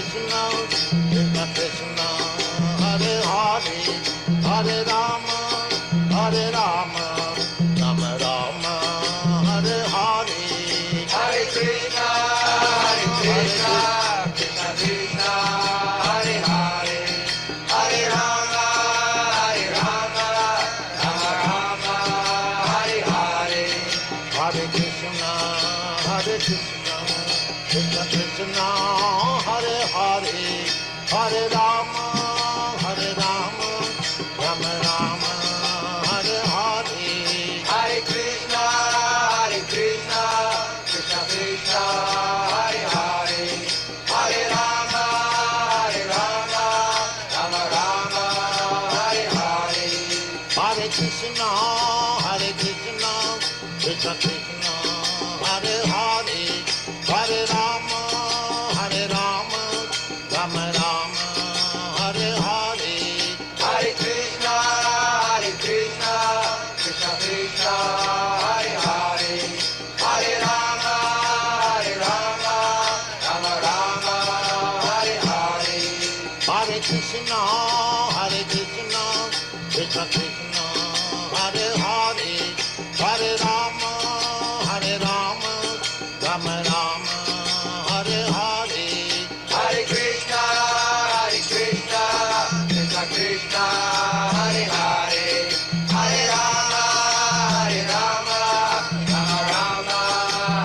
Krishna, Krishna Krishna, Hare Hare, Hare Rama, Hare Rama, Rama Rama, Hare Hare, Hare Krishna, Krishna Krishna, Hare Hare, Hare Rama, Rama Rama, Hare Hare, Hare Krishna, Krishna Krishna, Hare Hare, Hare Rama, Rama Rama, Hare Hare, Hare Krishna, Krishna Krishna, Hare Hare, Hare Rama, Rama Rama, Hare Hare, Hare Krishna, Krishna Krishna, Hare Hare, Hare Rama, Rama Rama, Hare Hare, Hare Krishna, Krishna Krishna, Hare Hare, Hare Rama, Rama Rama, Hare Hare, Hare Krishna, Krishna Krishna, Hare Hare, Hare Rama, Rama Rama, Hare Hare, Hare Krishna, Krishna Krishna, Hare Hare, Hare Rama, Rama Rama,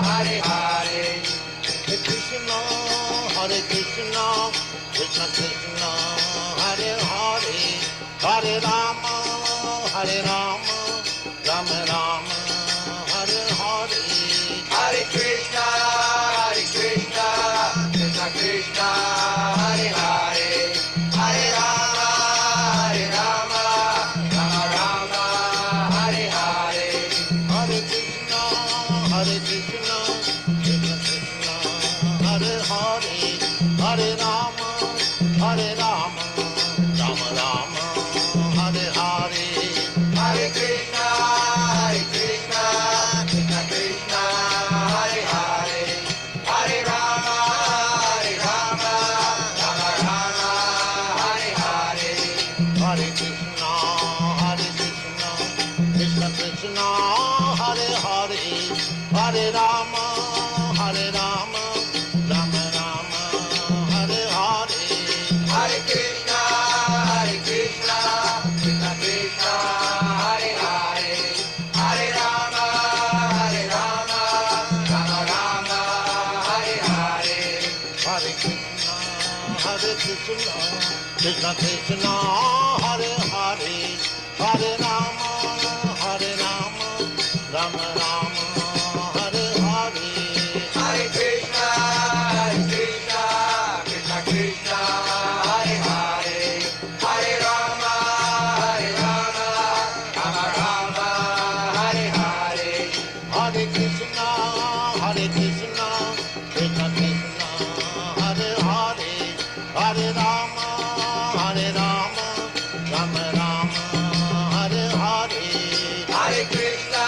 Hare Hare, Hare Krishna, Krishna Krishna, Hare Hare, Hare Rama, Rama Rama, Hare Hare, Hare Krishna, Krishna Krishna, Hare Hare, Hare Rama, Rama Rama, Hare Hare, Hare Krishna, Krishna Krishna, Hare Hare, Hare Rama, Rama Rama, Hare Hare, Hare Krishna, Krishna Krishna, Hare Hare, Hare Rama, Rama Rama, Hare Hare, Hare Krishna, Krishna Krishna, Hare Hare, Hare Rama, Rama Rama, Hare Hare, Hare Krishna, Krishna Krishna, Hare Hare, Hare Rama, Rama Rama, Hare Hare, Hare Krishna, Krishna Krishna, Hare Hare, Hare Rama, Rama Rama, Hare Hare, Hare Krishna, Krishna Krishna, Hare Hare, Hare Rama, Rama Rama, Hare Hare, Hare Krishna, Krishna Krishna, Hare Hare, Hare Rama, Rama Rama, Hare Hare, Hare Krishna,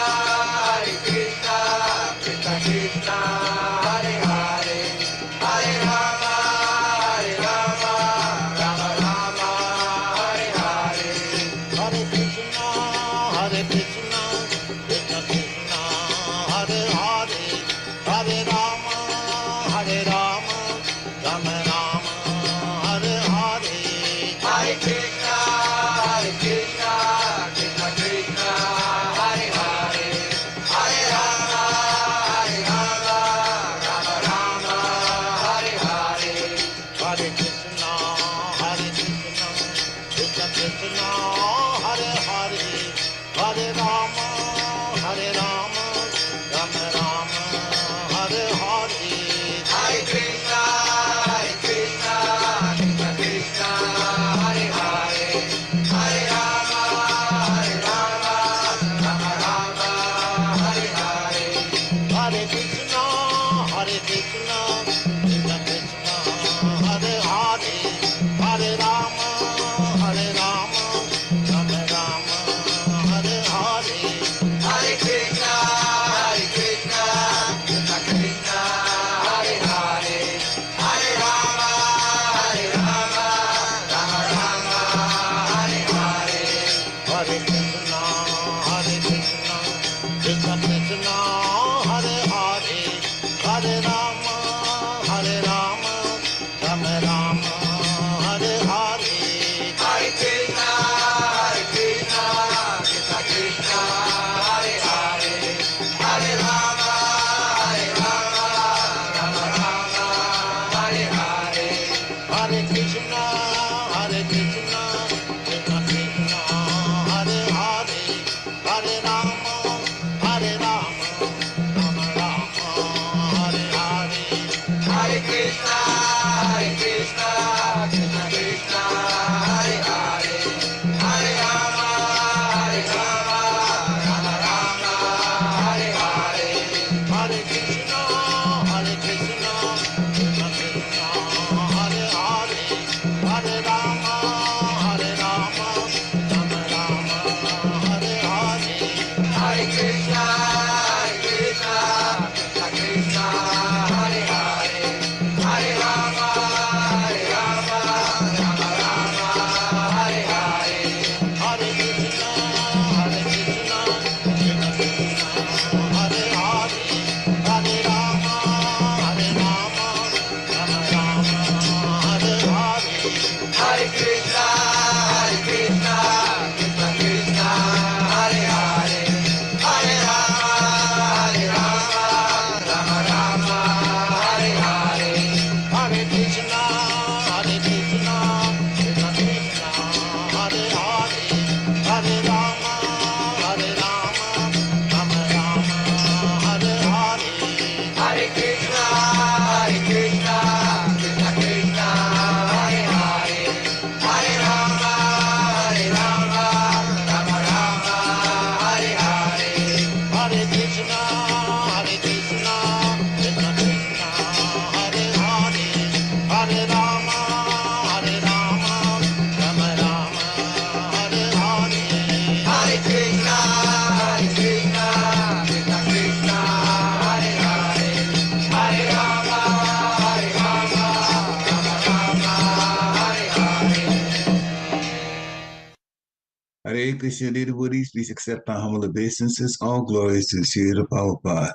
Hare Krishna, dear devotees, please accept my humble obeisances. All glories to Srila Prabhupada.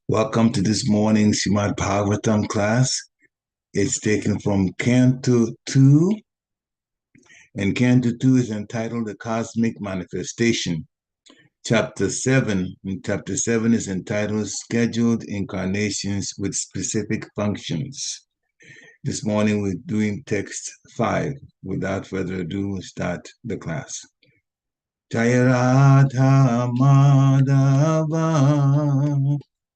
Welcome to this morning's Srimad-Bhagavatam class. It's taken from Canto 2, and Canto 2 is entitled The Cosmic Manifestation. Chapter 7, and Chapter 7 is entitled Scheduled Incarnations with Specific Functions. This morning we're doing text 5. Without further ado, we'll start the class. Jaya Radha Madhava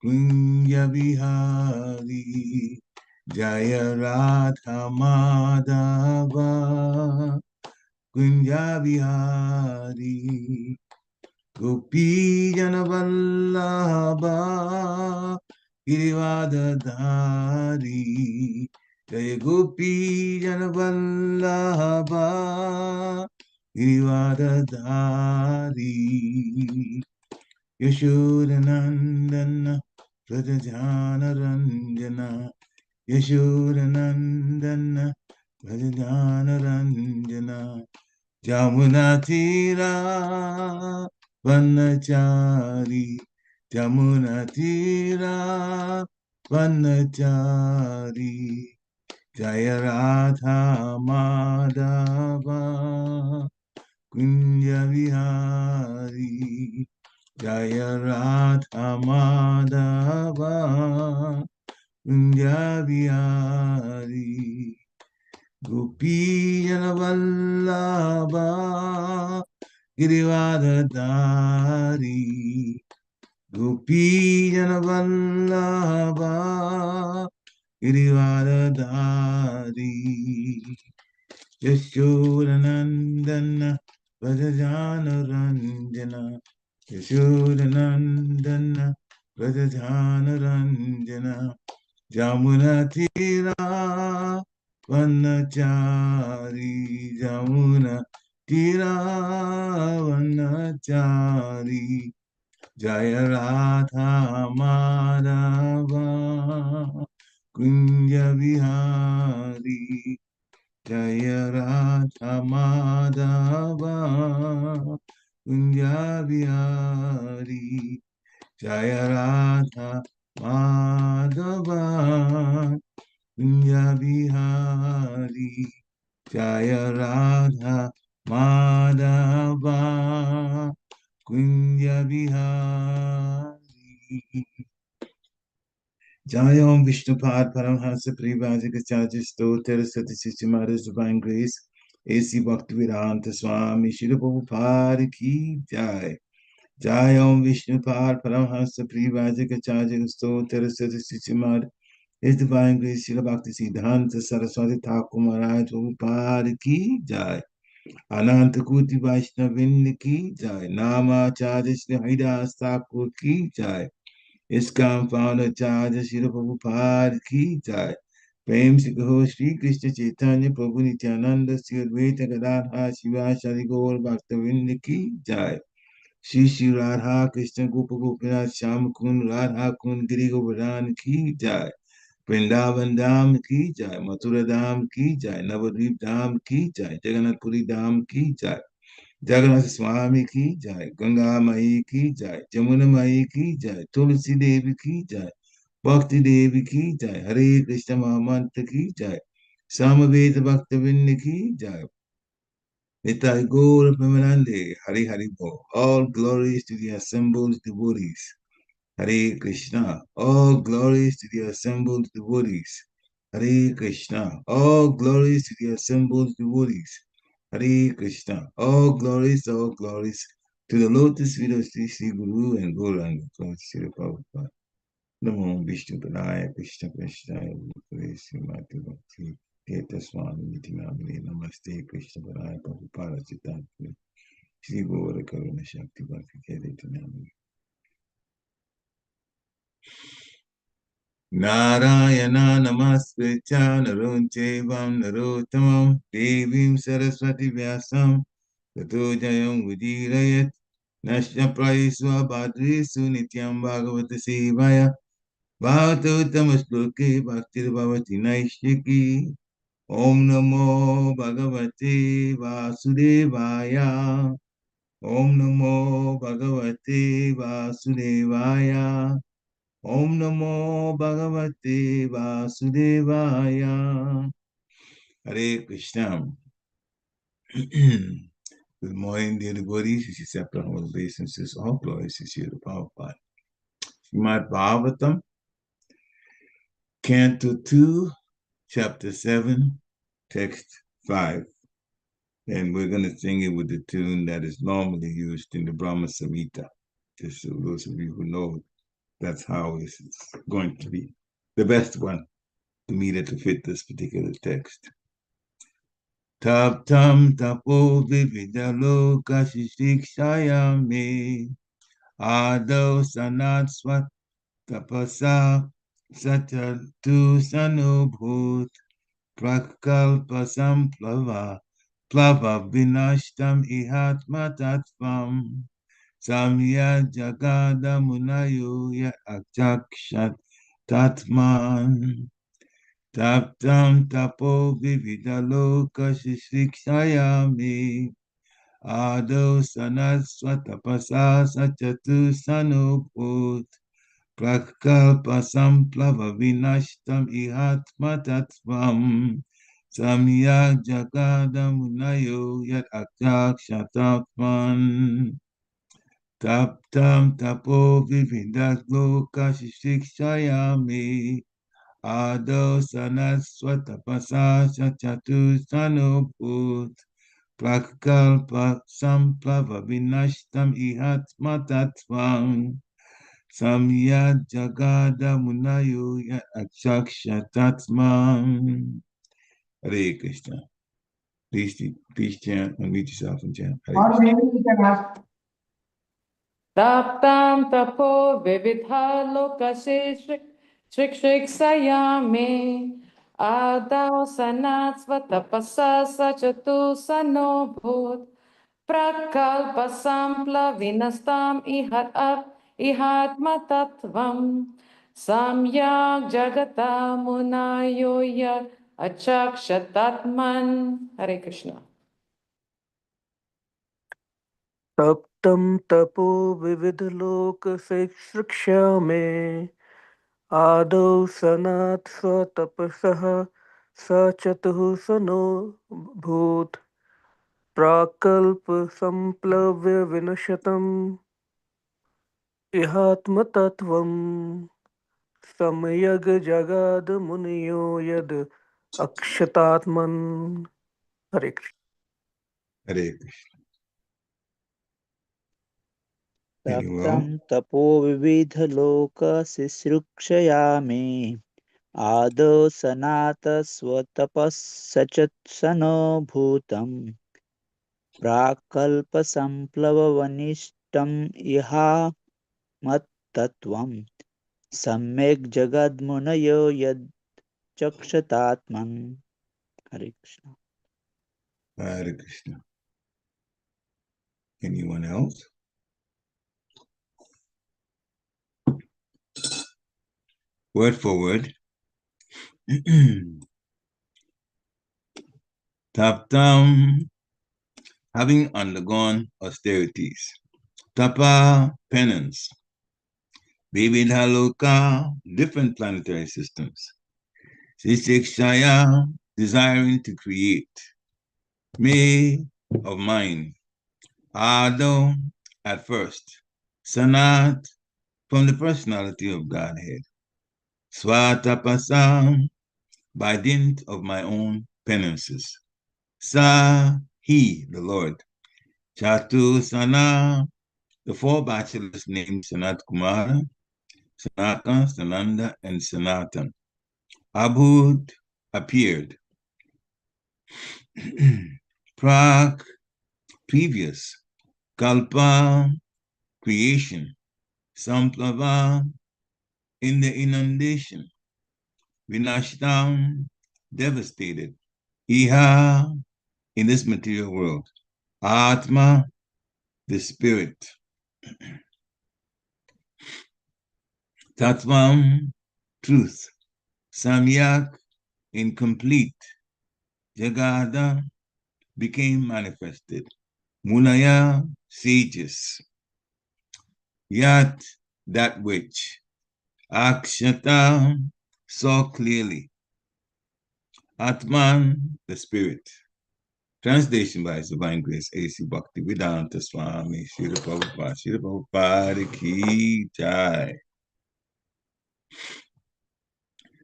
Kunja Vihari Jaya Radha Madhava Kunja Vihari Gopi Jana Vallabha Girivadadhari Jaya Gopi Jana Vallabha Girivadadhari Yashodanandana Vrajajana Ranjana Yashodanandana Vrajajana Ranjana Jamunatira Vanachari Jamunatira Vanachari Jaya Radha Madhava Kunja Vihari Jaya Radha Madhava Kunja Vihari Gopi Jana Vallabha Girivadadhari Gopi Jana Vallabha Girivadadhari Yashodanandana Vrajajana Ranjana Yashodanandana Vrajajana Ranjana Jamunatira Vanachari Jamunatira Vanachari Jaya Radha Madhava Kunja Vihari Jaya Radha Madhava Kunja Vihari Jaya Radha Madhava Kunja Vihari Jaya Radha Madhava Kunja Vihari Jayam Vishnupad Paramhansa Parivājagasacārya Stotra Sati Sistimara's Divine Grace A.C. Bhaktivedanta Swami Srila Prabhupada Ki Jai Jayam Vishnupad Paramhansa Parivājagasacārya Stotra Sati Sistimara's His Divine Grace Srila Bhakti Siddhanta Saraswati Thakur Maharaj Prabhupada ki jai. Ananta Kuti Vaishnavinda ki jai. Namacharya Shri Haridas Thakur ki jai. ISKCON founder Acharya Srila Prabhupada ki jai. Prem Se Kaho Shri Krishna Chaitanya Prabhu Nityananda Sri Advaita Gadadhar Shivasari Gaur Bhaktavinda ki jai. Shri Shri Radha Krishna Gopa Gopinath Shyam Kund Radha Kund Giri Govardhan ki jai. Vrindavan Dham ki jai, Mathura Dham ki jai, Navadvip Dham ki jai, Jagannath Puri Dham ki jai, Jagannath Swami ki jai, Ganga Mai ki jai, Jamuna Mai ki jai, Tulsi Devi ki jai, Bhakti Devi ki jai, Hare Krishna Mahamantra ki jai, Samaveta Bhaktavinda ki jai, Nitai Gaur Premanande, Hari Hari Bo. All glories to the assembled devotees. Hare Krishna. All glories to the assembled devotees. Hare Krishna. All glories to the assembled devotees. Hare Krishna. All glories to the lotus feet of Sri Sri Guru and Gauranga. Sri Prabhupada. Namo Vishnu Padaya Krishna Krishna Bhutale Srimati Bhakti Teta Swami Niti Namine Namaste Krishna Padaya Prabhupada Chittantha Sri Gaura Karuna Shakti Bhakti Kedeti Namine Narayana Namaskritya Narunchevam Narottamam Devim Saraswati Vyasam Tato Jayam Udirayat Nashya Praiswa Bhadrisu Nityam Bhagavata Sevaya Bhagavatam Shloke Bhaktir Bhavati Naishiki Om Namo Bhagavate Vasudevaya Om Namo Bhagavate Vasudevaya Om Namo Bhagavate Vasudevaya. Hare Krishna. Good morning, dear devotees. This is chapter of obeisances. All glories is here to Prabhupada. Srimad Bhagavatam, Canto 2, Chapter 7, Text 5. And we're going to sing it with the tune that is normally used in the Brahma Samhita. Just so those of you who know, that's how it's going to be. The best one to me to fit this particular text. Taptaṁ tapo vividha-loka-sisṛkṣayā ādau sanāt sva-tapasaḥ catuḥ-sano bhūt prāk-kalpa-samplava-vinaṣṭam ihātma-tattvaṁ samyag jagāda munayo acakṣatātman taptaṁ tapo vividha-loka-sisṛkṣayā ādau sanāt sva-tapasaḥ catuḥ-sano bhūt prāk-kalpa-samplava-vinaṣṭam ihātma-tattvaṁ samyag jagāda munayo acakṣatātman taptaṁ tapo vividha-loka-sisṛkṣayā ādau sanāt sva-tapasaḥ catuḥ-sano bhūt prāk-kalpa-samplava-vinaṣṭam ihātma-tattvaṁ samyag jagāda munayo acakṣatātman. Hare Krishna. Please chant, unmute yourself and chant. Hare Krishna. taptaṁ tapo vividha-loka-sisṛkṣayā ādau sanāt sva-tapasaḥ catuḥ-sano bhūt prāk-kalpa-samplava-vinaṣṭam ihātma-tattvaṁ samyag jagāda munayo acakṣatātman. Hare Krishna. taptaṁ tapo vividha-loka-sisṛkṣayā ādau sanāt sva-tapasaḥ catuḥ-sano bhūt prāk-kalpa-samplava-vinaṣṭam ihātma-tattvaṁ samyag jagāda munayo acakṣatātman. Hare Krishna. Hare Krishna. taptaṁ tapo vividha-loka-sisṛkṣayā ādau sanāt sva-tapasaḥ bhūtam prāk-kalpa-samplava-vinaṣṭam ihātma-tattvaṁ samyag munayo acakṣatātman. Hare Krishna. Hare Krishna. Anyone else? Word for word. Taptaṁ, having undergone austerities. Tapa, penance. Vividha-loka, different planetary systems. Sisṛkṣayā, desiring to create. Me, of mind. Ādau, at first. Sanāt, from the personality of Godhead. Sva-tapasaḥ, by dint of my own penances. Sa, he, the Lord. Catuḥ-sano, the four bachelors named Sanatkumāra, Sanaka, Sanandana and Sanātana. Bhūt, appeared. Prāk, previous. Kalpa, creation. Samplava, in the inundation. Vinaṣṭam, devastated. Iha, in this material world. Ātma, the spirit. Tattvaṁ, truth. Samyag, incomplete. Jagāda, became manifested. Munayo, sages. Yat, that which. Acakṣatātman, saw clearly. Atman, the spirit. Translation by His Divine Grace A.C. Bhaktivedanta Swami Srila Prabhupada Srila Prabhupada Ki Jai.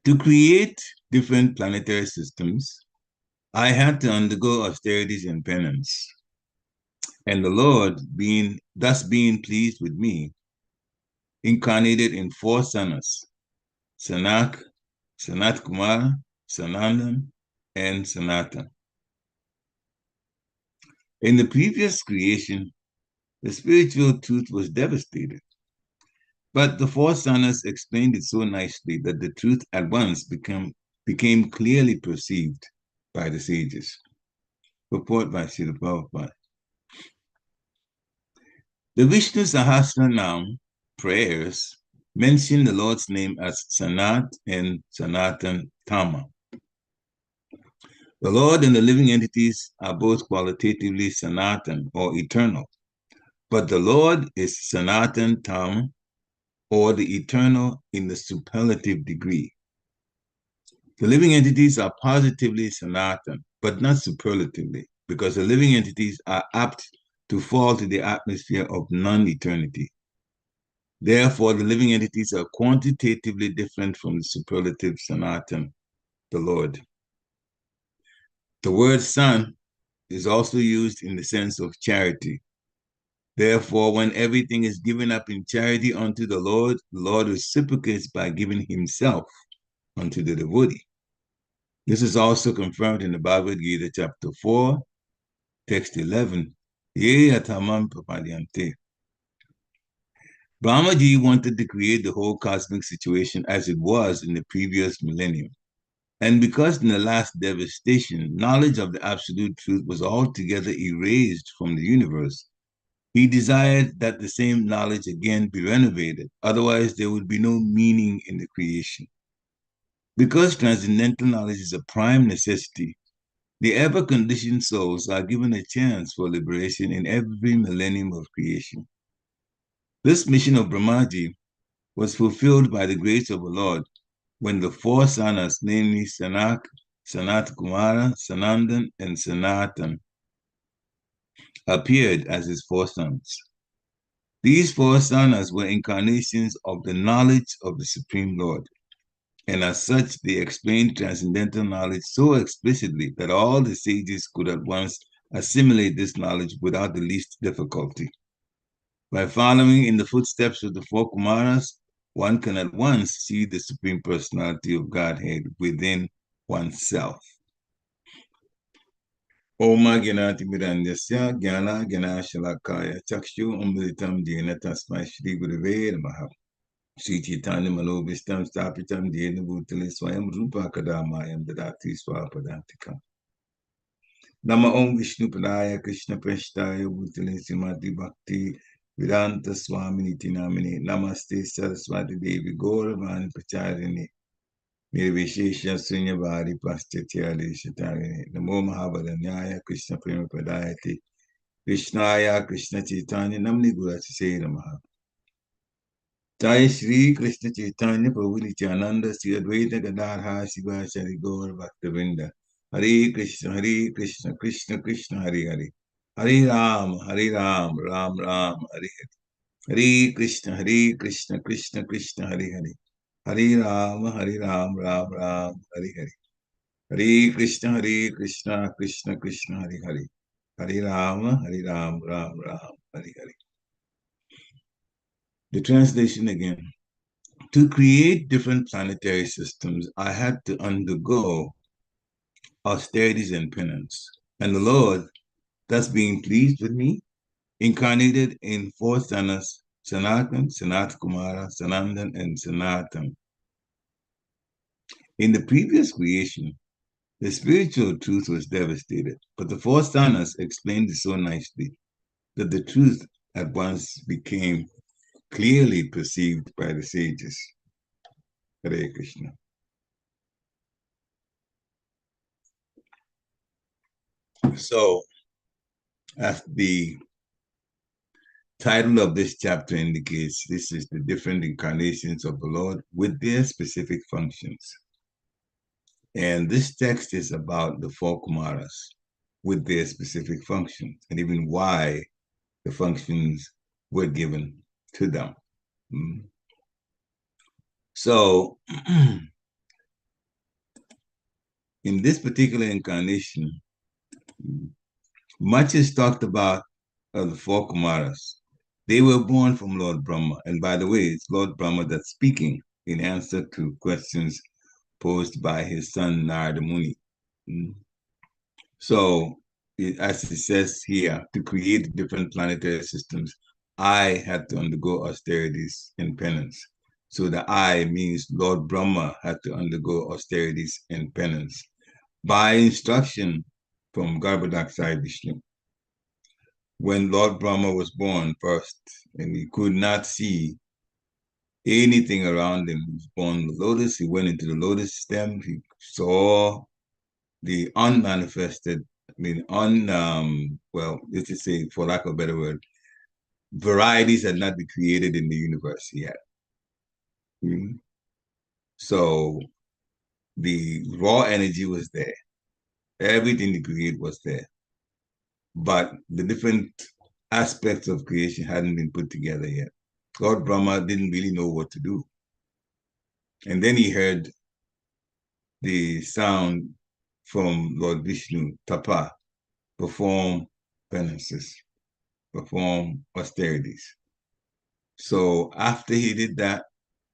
To create different planetary systems, I had to undergo austerities and penance. And the Lord, thus being pleased with me, incarnated in 4 sanas: Sanaka, Sanatkumāra, Sanandana and Sanātana. In the previous creation, the spiritual truth was devastated. But the 4 sanas explained it so nicely that the truth at once became clearly perceived by the sages. Report by Srila Prabhupada. The Vishnu Sahasranam prayers mention the Lord's name as Sanāt and Sanātana. The Lord and the living entities are both qualitatively Sanatan or eternal, but the Lord is Sanatan, or the eternal in the superlative degree. The living entities are positively Sanatan, but not superlatively, because the living entities are apt to fall to the atmosphere of non-eternity. Therefore, the living entities are quantitatively different from the superlative Sanatan, the Lord. The word son is also used in the sense of charity. Therefore, when everything is given up in charity unto the Lord reciprocates by giving himself unto the devotee. This is also confirmed in the Bhagavad Gita, chapter 4, text 11. Brahmaji wanted to create the whole cosmic situation as it was in the previous millennium. And because in the last devastation, knowledge of the absolute truth was altogether erased from the universe, he desired that the same knowledge again be renovated. Otherwise, there would be no meaning in the creation. Because transcendental knowledge is a prime necessity, the ever-conditioned souls are given a chance for liberation in every millennium of creation. This mission of Brahmaji was fulfilled by the grace of the Lord when the 4 sanas, namely Sanaka, Sanatkumāra, Sanandana, and Sanātana, appeared as his 4 sons. These 4 sanas were incarnations of the knowledge of the Supreme Lord, and as such, they explained transcendental knowledge so explicitly that all the sages could at once assimilate this knowledge without the least difficulty. By following in the footsteps of the 4 Kumaras, one can at once see the Supreme Personality of Godhead within oneself. Om Gyanati Mirandasya Gyana Gyana Shalakaya Chakshu Umritam Dena Tasmai Shri Gurave Namaha Sri Chaitanya Manobhishtam Stapitam Dena Bhutale Swayam Rupa Kadamayam Dadati Swapadantikam Nama Om Vishnu Padaya Krishna Prashtaya Bhutale Simati Bhakti Vedanta Swamini Tinamini Namaste Saraswati Devi Gauravani Pacharini Nirvishesha Sunyavari Paschatya Shatagini Namo Mahabharanyaya Krishna Prema Padayati Krishnaya Krishna Chaitanya Namni Gurasise Namaha Jai Shri Krishna Chaitanya Prabhu Nityananda Sri Advaita Gadadhara Sivasari Gaur Bhaktavinda Hare Krishna Krishna Krishna Hare Hare Hare Ram Ram Ram Hare Hare Hare Krishna Krishna Krishna Hare Hare Hare Ram Ram Ram Hare Hare Hare Krishna Krishna Krishna Hare Hare Hare Ram Ram Ram Hare Hare. The translation again. To create different planetary systems, I had to undergo austerities and penance. And the Lord, thus being pleased with me, incarnated in 4 sanas, Sanatan, Sanatkumāra, Sanandana and Sanātana. In the previous creation, the spiritual truth was devastated, but the 4 sanas explained it so nicely that the truth at once became clearly perceived by the sages. Hare Krishna. So, as the title of this chapter indicates, this is the different incarnations of the Lord with their specific functions. And this text is about the 4 Kumaras with their specific functions and even why the functions were given to them. So, in this particular incarnation, much is talked about the 4 Kumaras. They were born from Lord Brahma. And by the way, it's Lord Brahma that's speaking in answer to questions posed by his son Narada Muni. So, as it says here, to create different planetary systems, I had to undergo austerities and penance. So the I means Lord Brahma had to undergo austerities and penance by instruction from Garbhodakṣaya Vishnu. When Lord Brahma was born first, and he could not see anything around him, he was born in the lotus, he went into the lotus stem, he saw the unmanifested, well, let's just say, for lack of a better word, varieties had not been created in the universe yet. So the raw energy was there. Everything to create was there. But the different aspects of creation hadn't been put together yet. Lord Brahma didn't really know what to do. And then he heard the sound from Lord Vishnu, tapa, perform penances, perform austerities. So after he did that,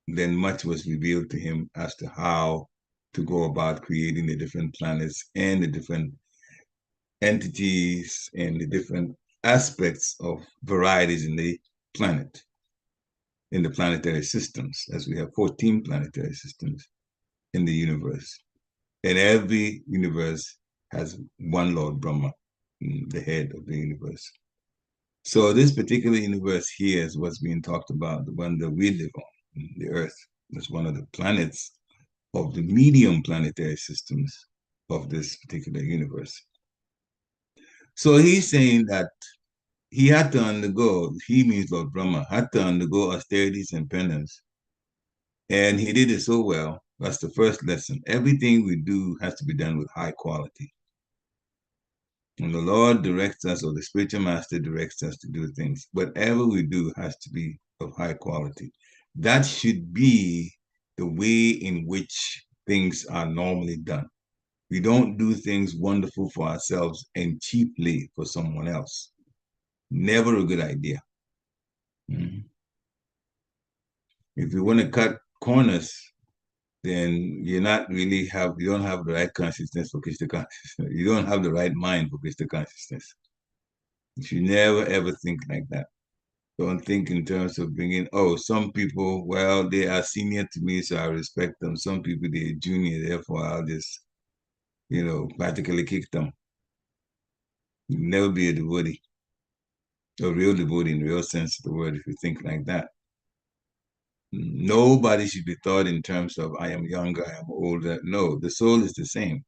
then much was revealed to him as to how to go about creating the different planets and the different entities and the different aspects of varieties in the planet, in the planetary systems, as we have 14 planetary systems in the universe. And every universe has one Lord Brahma, the head of the universe. So this particular universe here is what's being talked about, the one that we live on, the Earth. It's one of the planets of the medium planetary systems of this particular universe. So he's saying that he had to undergo, he means Lord Brahma, had to undergo austerities and penance. And he did it so well. That's the first lesson. Everything we do has to be done with high quality. And the Lord directs us, or the spiritual master directs us to do things. Whatever we do has to be of high quality. That should be the way in which things are normally done. We don't do things wonderful for ourselves and cheaply for someone else. Never a good idea. If you want to cut corners, then you don't have the right consciousness for Krishna consciousness. You don't have the right mind for Krishna consciousness. You should never ever think like that. Don't think in terms of bringing, some people, well, they are senior to me, so I respect them. Some people, they're junior, therefore I'll just, practically kick them. You'll never be a devotee, a real devotee in the real sense of the word, if you think like that. Nobody should be thought in terms of, I am younger, I am older. No, the soul is the same.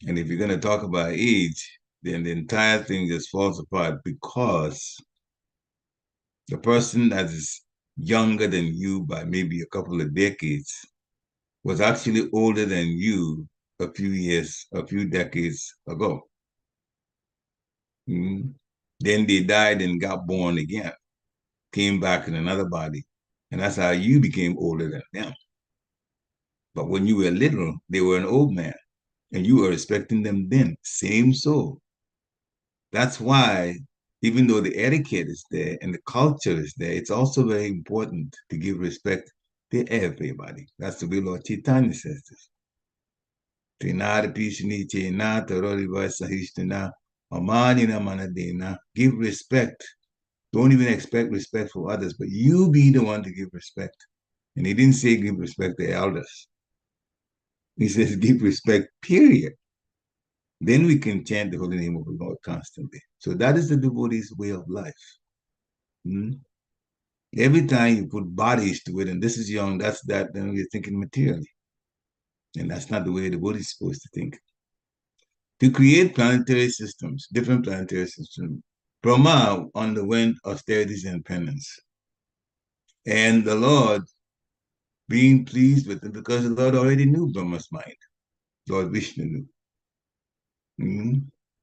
And if you're going to talk about age, then the entire thing just falls apart, because the person that is younger than you by maybe a couple of decades was actually older than you a few decades ago. Then they died and got born again, came back in another body. And that's how you became older than them. But when you were little, they were an old man, and you were respecting them then, same soul. That's why, even though the etiquette is there and the culture is there, it's also very important to give respect to everybody. That's the way Lord Chaitanya says this. Give respect. Don't even expect respect for others, but you be the one to give respect. And he didn't say give respect to elders. He says give respect, period. Then we can chant the holy name of the Lord constantly. So that is the devotee's way of life. Every time you put bodies to it, and this is young, that's that, then we're thinking materially. And that's not the way the devotee is supposed to think. To create planetary systems, different planetary systems, Brahma underwent austerities and penance. And the Lord, being pleased with it, because the Lord already knew Brahma's mind. Lord Vishnu knew.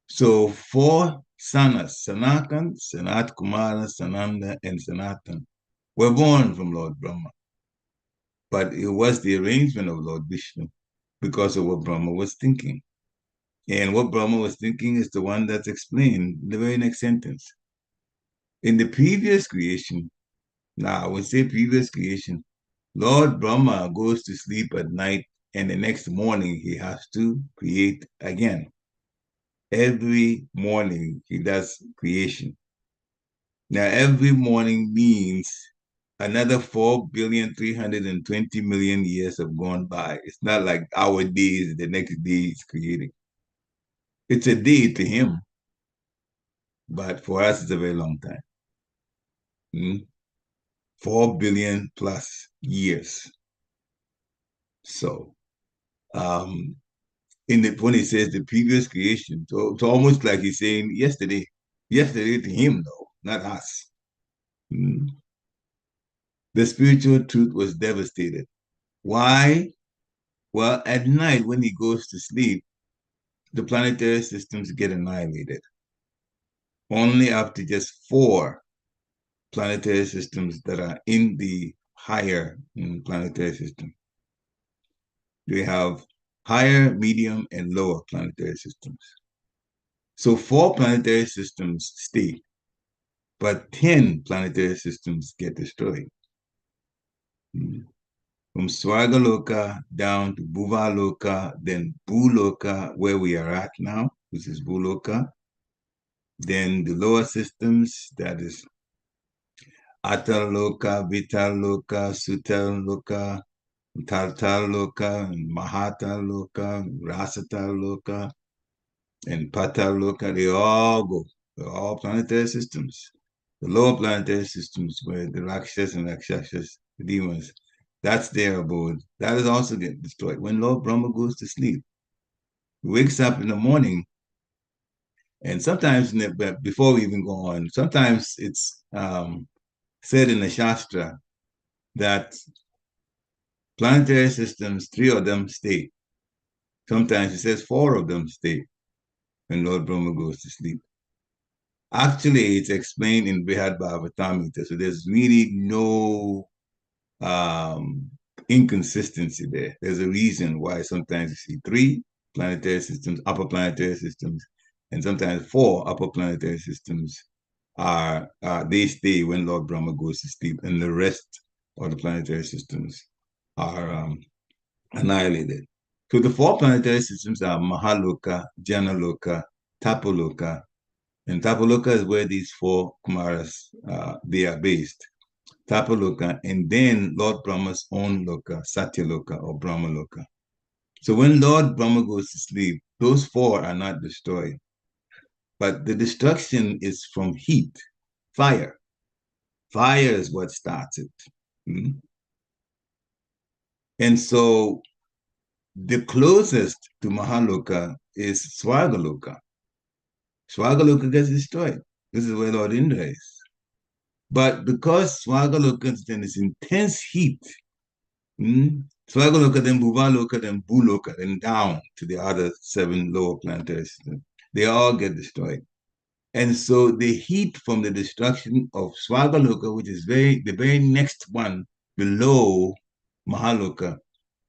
So 4 sanas, Sanaka, Sanatkumāra, Sanandana and Sanātana, were born from Lord Brahma. But it was the arrangement of Lord Vishnu because of what Brahma was thinking. And what Brahma was thinking is the one that's explained in the very next sentence. In the previous creation, now when we say previous creation, Lord Brahma goes to sleep at night, and the next morning he has to create again. Every morning he does creation. Now every morning means another 4,320,000,000 years have gone by. It's not like our days, the next day is creating. It's a day to him, but for us it's a very long time. 4 billion plus years. So when he says the previous creation, so it's almost like he's saying yesterday to him, though, not us. The spiritual truth was devastated. Why? Well, at night when he goes to sleep, the planetary systems get annihilated. Only after just 4 planetary systems that are in the higher planetary system. We have higher, medium, and lower planetary systems. So 4 planetary systems stay, but 10 planetary systems get destroyed. From Swargaloka down to Bhuva-loka, then Bhūloka, where we are at now, which is Bhūloka. Then the lower systems, that is Ādau-loka, vividha-loka, Sutta-loka, Tata-loka, and Mahata-loka, Rasata-loka, and Pata-loka, they all go. They're all planetary systems. The lower planetary systems where the Rakshas and Rakshasas, the demons, that's their abode. That is also getting destroyed. When Lord Brahma goes to sleep, he wakes up in the morning, and sometimes, before we even go on, sometimes it's said in the Shastra that planetary systems, 3 of them stay. Sometimes it says 4 of them stay when Lord Brahma goes to sleep. Actually, it's explained in Brihad-bhagavatamrita, so there's really no inconsistency there. There's a reason why sometimes you see 3 planetary systems, upper planetary systems, and sometimes 4 upper planetary systems they stay when Lord Brahma goes to sleep, and the rest or the planetary systems are annihilated. So the 4 planetary systems are Mahaloka, Janaloka, Tapoloka, and Tapoloka is where these 4 Kumaras they are based. Tapoloka, and then Lord Brahma's own Loka, Satyaloka or Brahmaloka. So when Lord Brahma goes to sleep, those 4 are not destroyed. But the destruction is from heat, fire. Fire is what starts it. And so the closest to Mahaloka is Swargaloka. Swargaloka gets destroyed. This is where Lord Indra is. But because Swargaloka is in this intense heat, Swargaloka, then Bhuvaloka, then Bhuloka, then down to the other 7 lower planetary systems, they all get destroyed. And so the heat from the destruction of Swargaloka, which is the very next one below Mahaloka,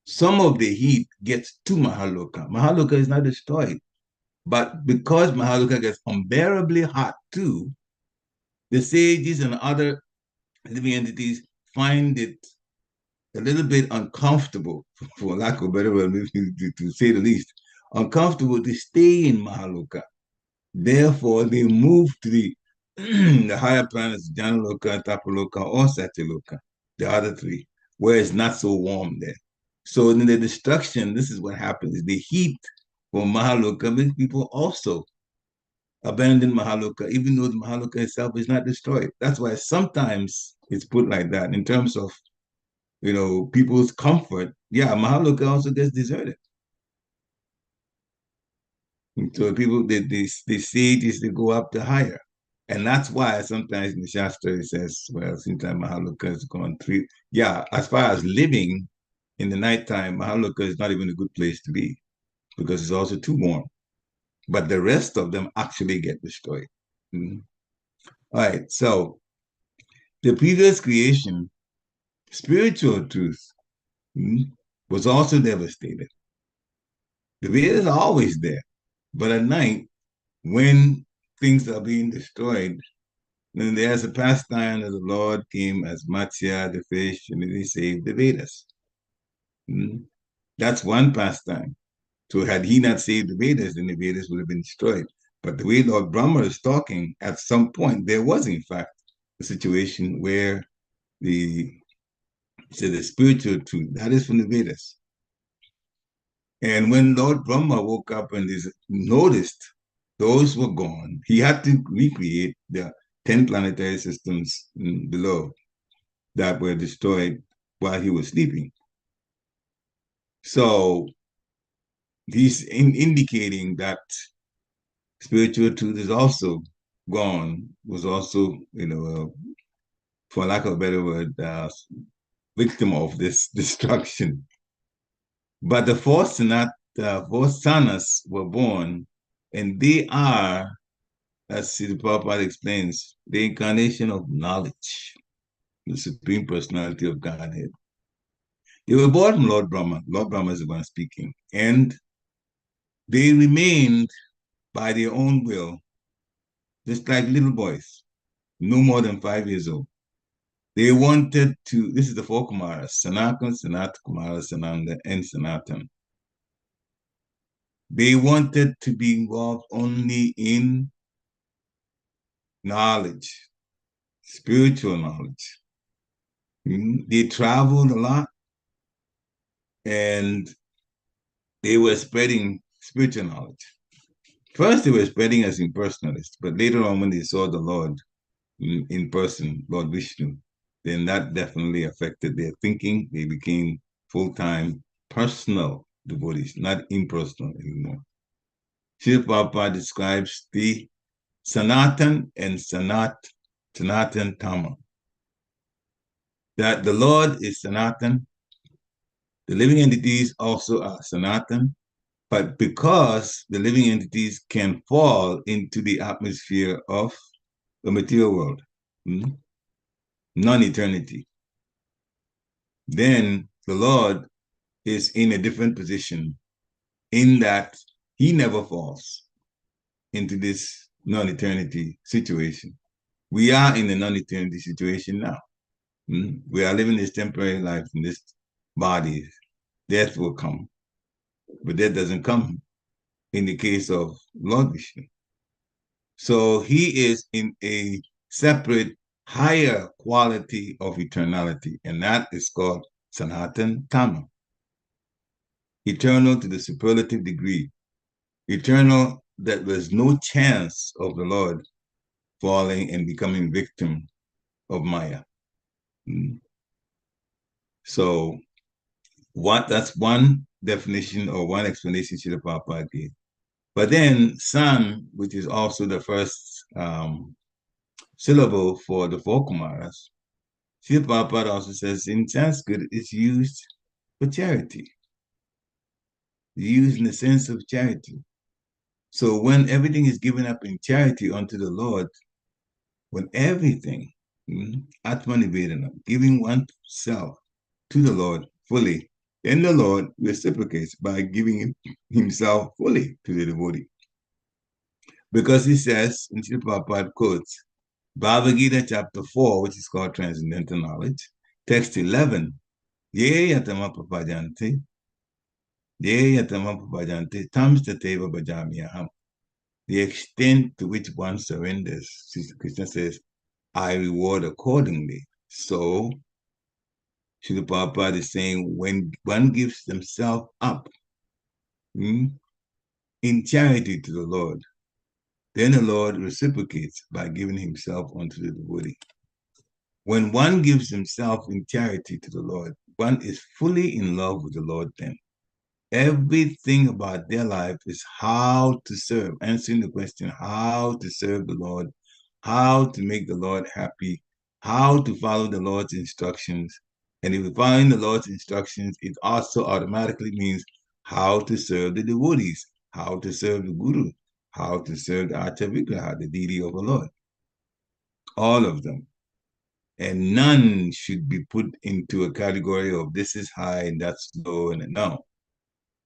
some of the heat gets to Mahaloka. Mahaloka is not destroyed. But because Mahaloka gets unbearably hot too, the sages and other living entities find it a little bit uncomfortable, for lack of a better word, to say the least, uncomfortable to stay in Mahaloka. Therefore, they move to the higher planets, Janaloka, Tapoloka, or Satyaloka, the other 3, where it's not so warm there. So in the destruction, this is what happens. The heat from Mahaloka makes people also abandon Mahaloka, even though the Mahaloka itself is not destroyed. That's why sometimes it's put like that in terms of, people's comfort. Yeah, Mahaloka also gets deserted. And so people, the sages, they go up to higher. And that's why sometimes in the Shastra it says, well, sometimes Mahaloka has gone 3. Yeah, as far as living in the nighttime, Mahaloka is not even a good place to be because it's also too warm. But the rest of them actually get destroyed. All right, so the previous creation, spiritual truth, was also devastated. The Vedas are always there, but at night, when things are being destroyed, then there's a pastime that the Lord came as Matsya, the fish, and then he saved the Vedas. That's one pastime. So had he not saved the Vedas, then the Vedas would have been destroyed. But the way Lord Brahma is talking, at some point, there was, in fact, a situation where the spiritual truth, that is from the Vedas. And when Lord Brahma woke up and noticed those were gone, he had to recreate the 10 planetary systems below that were destroyed while he was sleeping. So he's indicating that spiritual truth is also gone, was also, for lack of a better word, victim of this destruction. But the 4 sanas were born, and they are, as Srila Prabhupada explains, the incarnation of knowledge, the Supreme Personality of Godhead. They were born from Lord Brahma. Lord Brahma is the one speaking. And they remained by their own will, just like little boys, no more than 5 years old. They wanted to, this is the 4 Kumaras, Sanaka, Sanatkumāra, Sanandana and Sanātana. They wanted to be involved only in knowledge, spiritual knowledge. They traveled a lot and they were spreading spiritual knowledge. First, they were spreading as impersonalists, but later on, when they saw the Lord in person, Lord Vishnu, then that definitely affected their thinking. They became full-time personal devotees, not impersonal anymore. Srila Prabhupada describes the Sanatan and Sanatan Dhamma. That the Lord is Sanatan, the living entities also are Sanatan, but because the living entities can fall into the atmosphere of the material world, non-eternity, then the Lord is in a different position in that he never falls into this non-eternity situation. We are in a non-eternity situation now. We are living this temporary life in this body. Death will come. But death doesn't come in the case of Lord Vishnu. So he is in a separate, higher quality of eternality, and that is called Sanatana. Eternal to the superlative degree. Eternal that there's no chance of the Lord falling and becoming victim of Maya. So that's one definition or one explanation Srila Prabhupada gave. But then San, which is also the first syllable for the four Kumaras, Srila Prabhupada also says in Sanskrit it's used for charity. Used in the sense of charity. So when everything is given up in charity unto the Lord, when everything, Atma-nivedana, giving oneself to the Lord fully, then the Lord reciprocates by giving himself fully to the devotee. Because he says, in Srila Prabhupada quotes, Bhagavad Gita chapter 4, which is called Transcendental Knowledge, text 11, Ye yatama-papajante, Ye yatama-papajante, tamstateva bhajamyaham. The extent to which one surrenders, Krishna says, I reward accordingly. So, Srila Prabhupada is saying, when one gives themselves up in charity to the Lord, then the Lord reciprocates by giving himself unto the devotee. When one gives himself in charity to the Lord, one is fully in love with the Lord then. Everything about their life is how to serve, answering the question, how to serve the Lord, how to make the Lord happy, how to follow the Lord's instructions. And if we're following the Lord's instructions, it also automatically means how to serve the devotees, how to serve the Guru, how to serve the Vigraha, the deity of the Lord. All of them. And none should be put into a category of this is high and that's low. And no.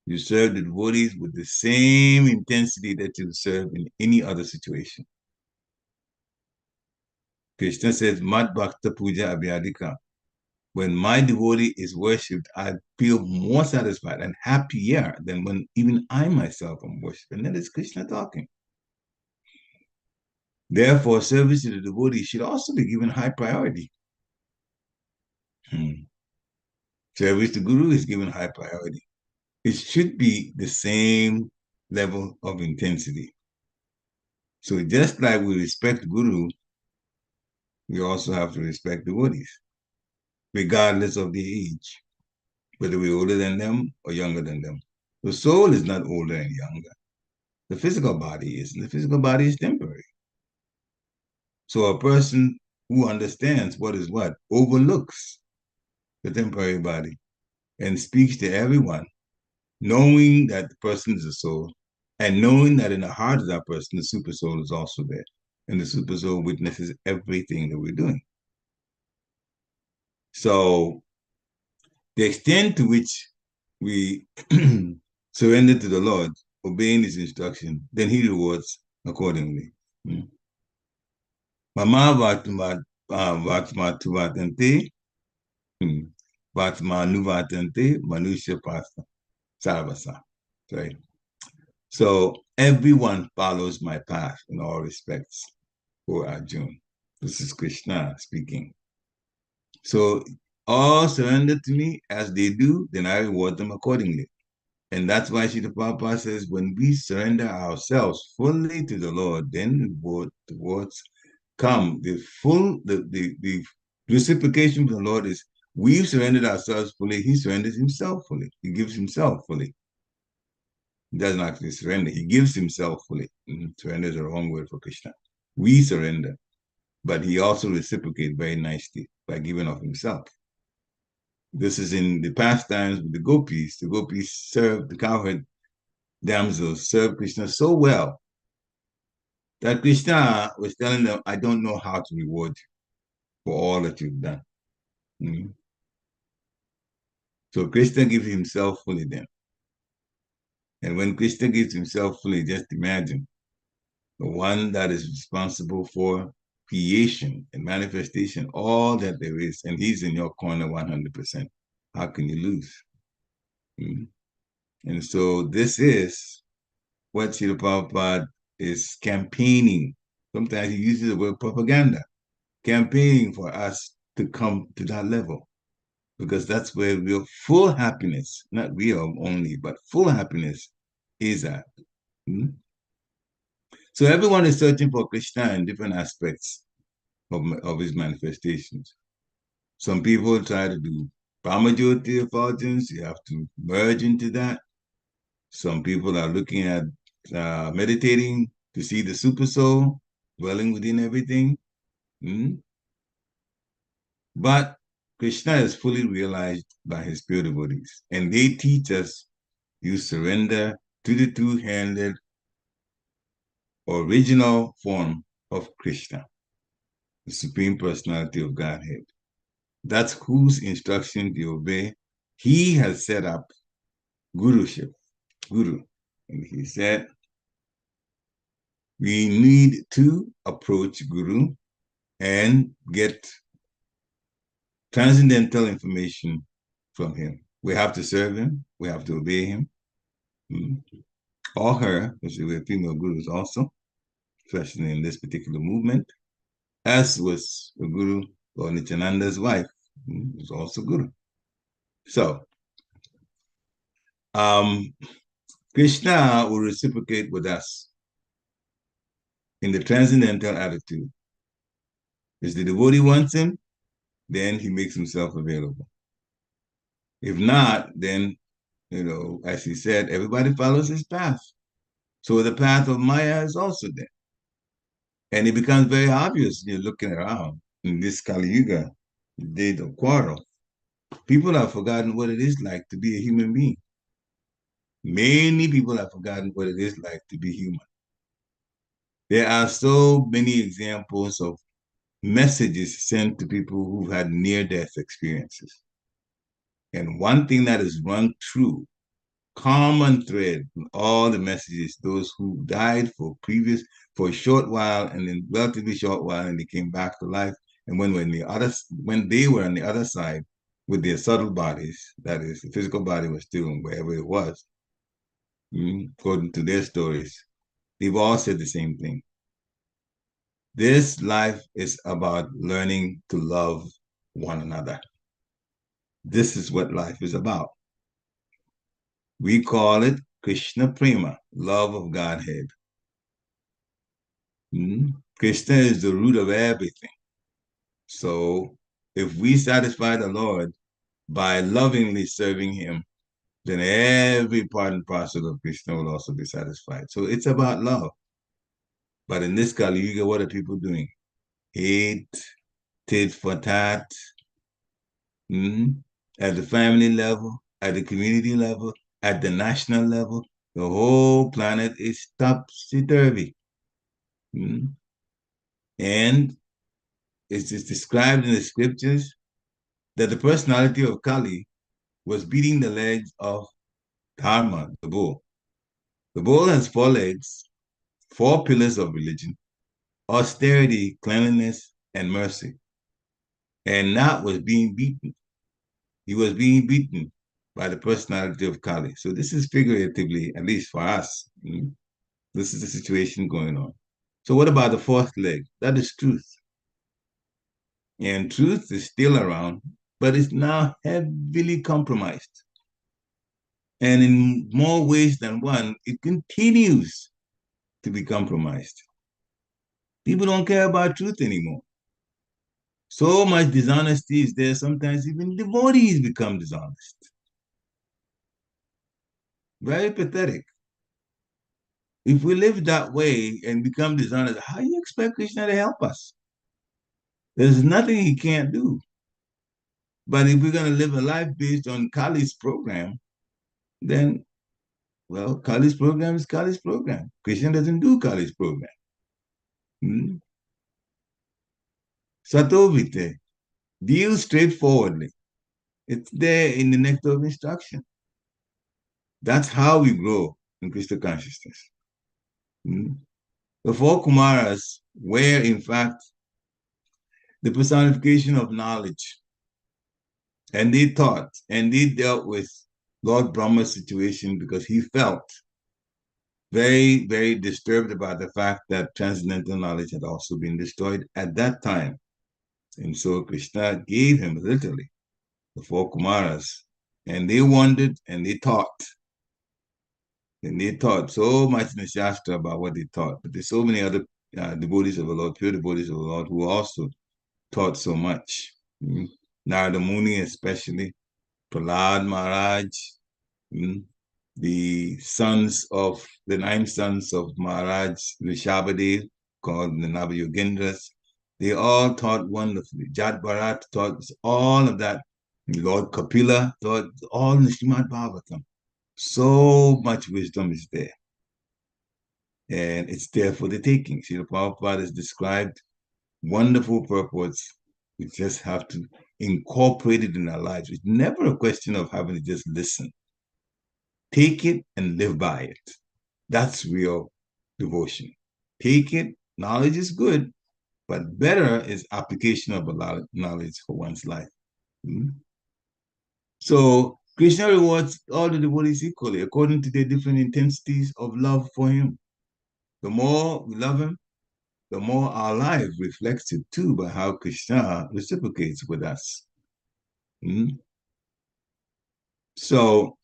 You serve the devotees with the same intensity that you serve in any other situation. Krishna says, Mad Bhakta Puja Abhyadika. When my devotee is worshipped, I feel more satisfied and happier than when even I myself am worshipped. And that is Krishna talking. Therefore, service to the devotee should also be given high priority. Service to Guru is given high priority. It should be the same level of intensity. So just like we respect Guru, we also have to respect devotees, regardless of their age, whether we're older than them or younger than them. The soul is not older and younger. The physical body is, and the physical body is temporary. So a person who understands what is what overlooks the temporary body and speaks to everyone, knowing that the person is a soul, and knowing that in the heart of that person, the super soul is also there. And the super soul witnesses everything that we're doing. So the extent to which we surrender to the Lord, obeying his instruction, then he rewards accordingly. Mama vatma-tuvatante, vatma-nuvatante, manusya pasta, sarvasa. Right? So everyone follows my path in all respects, O Arjuna. This is Krishna speaking. So all surrender to me as they do, then I reward them accordingly. And that's why Srila Prabhupada says, when we surrender ourselves fully to the Lord, then the rewards come. The reciprocation from the Lord is we've surrendered ourselves fully, he surrenders himself fully. He gives himself fully. He doesn't actually surrender, he gives himself fully. Surrender is the wrong word for Krishna. We surrender, but he also reciprocates very nicely by giving of himself. This is in the pastimes with the gopis. The gopis served, the cowherd damsels served Krishna so well that Krishna was telling them, I don't know how to reward you for all that you've done. So Krishna gives himself fully then. And when Krishna gives himself fully, just imagine the one that is responsible for creation and manifestation, all that there is, and he's in your corner 100%. How can you lose? And so this is what Srila Prabhupada is campaigning. Sometimes he uses the word propaganda, campaigning for us to come to that level, because that's where real full happiness, not real only, but full happiness is at. So everyone is searching for Krishna in different aspects of his manifestations. Some people try to do Brahmajyoti effulgence. You have to merge into that. Some people are looking at meditating to see the super soul dwelling within everything. But Krishna is fully realized by his pure devotees, and they teach us you surrender to the two-handed original form of Krishna, the Supreme Personality of Godhead. That's whose instruction you obey. He has set up guruship, guru. And he said, we need to approach guru and get transcendental information from him. We have to serve him. We have to obey him. Or her, because we're female gurus also, especially in this particular movement, as was the guru, or Nityananda's wife, was also guru. So, Krishna will reciprocate with us in the transcendental attitude. If the devotee wants him, then he makes himself available. If not, then, as he said, everybody follows his path. So the path of Maya is also there. And it becomes very obvious you're looking around in this Kali Yuga, the day of quarrel. People have forgotten what it is like to be a human being. Many people have forgotten what it is like to be human. There are so many examples of messages sent to people who've had near-death experiences. And one thing that is run true, common thread in all the messages, those who died for a short while and then relatively short while, and they came back to life. And when they were on the other side with their subtle bodies, that is, the physical body was still wherever it was, according to their stories, they've all said the same thing. This life is about learning to love one another. This is what life is about. We call it Krishna Prema, love of Godhead. Krishna is the root of everything. So if we satisfy the Lord by lovingly serving him, then every part and parcel of Krishna will also be satisfied. So it's about love. But in this Kali Yuga, what are people doing? Hate, tit for tat, at the family level, at the community level, at the national level. The whole planet is topsy-turvy. And it's described in the scriptures that the personality of Kali was beating the legs of Dharma, the bull. The bull has 4 legs, 4 pillars of religion: austerity, cleanliness, and mercy. And that was being beaten. He was being beaten by the personality of Kali. So this is figuratively, at least for us, this is the situation going on. So what about the 4th leg? That is truth. And truth is still around, but it's now heavily compromised. And in more ways than one, it continues to be compromised. People don't care about truth anymore. So much dishonesty is there, sometimes even devotees become dishonest. Very pathetic. If we live that way and become dishonest, how do you expect Krishna to help us? There's nothing he can't do. But if we're going to live a life based on Kali's program, then, well, Kali's program is Kali's program. Krishna doesn't do Kali's program. Satovite, deal straightforwardly. It's there in the nectar of instruction. That's how we grow in Krishna consciousness. The 4 Kumaras were, in fact, the personification of knowledge. And they taught, and they dealt with Lord Brahma's situation because he felt very, very disturbed about the fact that transcendental knowledge had also been destroyed at that time. And so Krishna gave him literally the four Kumaras, and they wandered and they taught. And they taught so much in the Shastra about what they taught. But there's so many other devotees of the Lord, pure devotees of the Lord, who also taught so much. Narada Muni especially, Prahlad Maharaj, the the 9 sons of Maharaj Rishabhadev, called the Navayogendras, they all taught wonderfully. Jat Bharat taught all of that. Lord Kapila taught all in the Srimad Bhagavatam. So much wisdom is there. And it's there for the taking. Srila Prabhupada has described wonderful purports. We just have to incorporate it in our lives. It's never a question of having to just listen. Take it and live by it. That's real devotion. Take it. Knowledge is good, but better is application of knowledge for one's life. So Krishna rewards all the devotees equally according to their different intensities of love for him. The more we love him, the more our life reflects it too by how Krishna reciprocates with us. So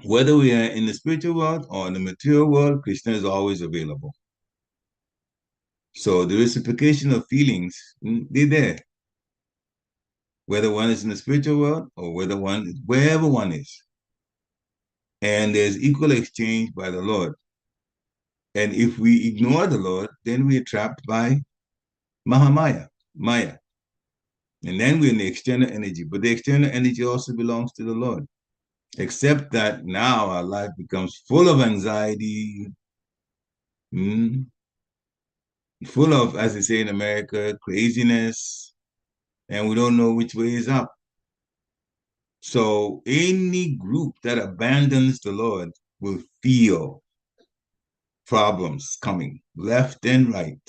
whether we are in the spiritual world or in the material world, Krishna is always available. So the reciprocation of feelings, they're there. Whether one is in the spiritual world or wherever one is. And there's equal exchange by the Lord. And if we ignore the Lord, then we are trapped by Mahamaya, Maya. And then we're in the external energy. But the external energy also belongs to the Lord. Except that now our life becomes full of anxiety, full of, as they say in America, craziness, and we don't know which way is up. So any group that abandons the Lord will feel problems coming left and right.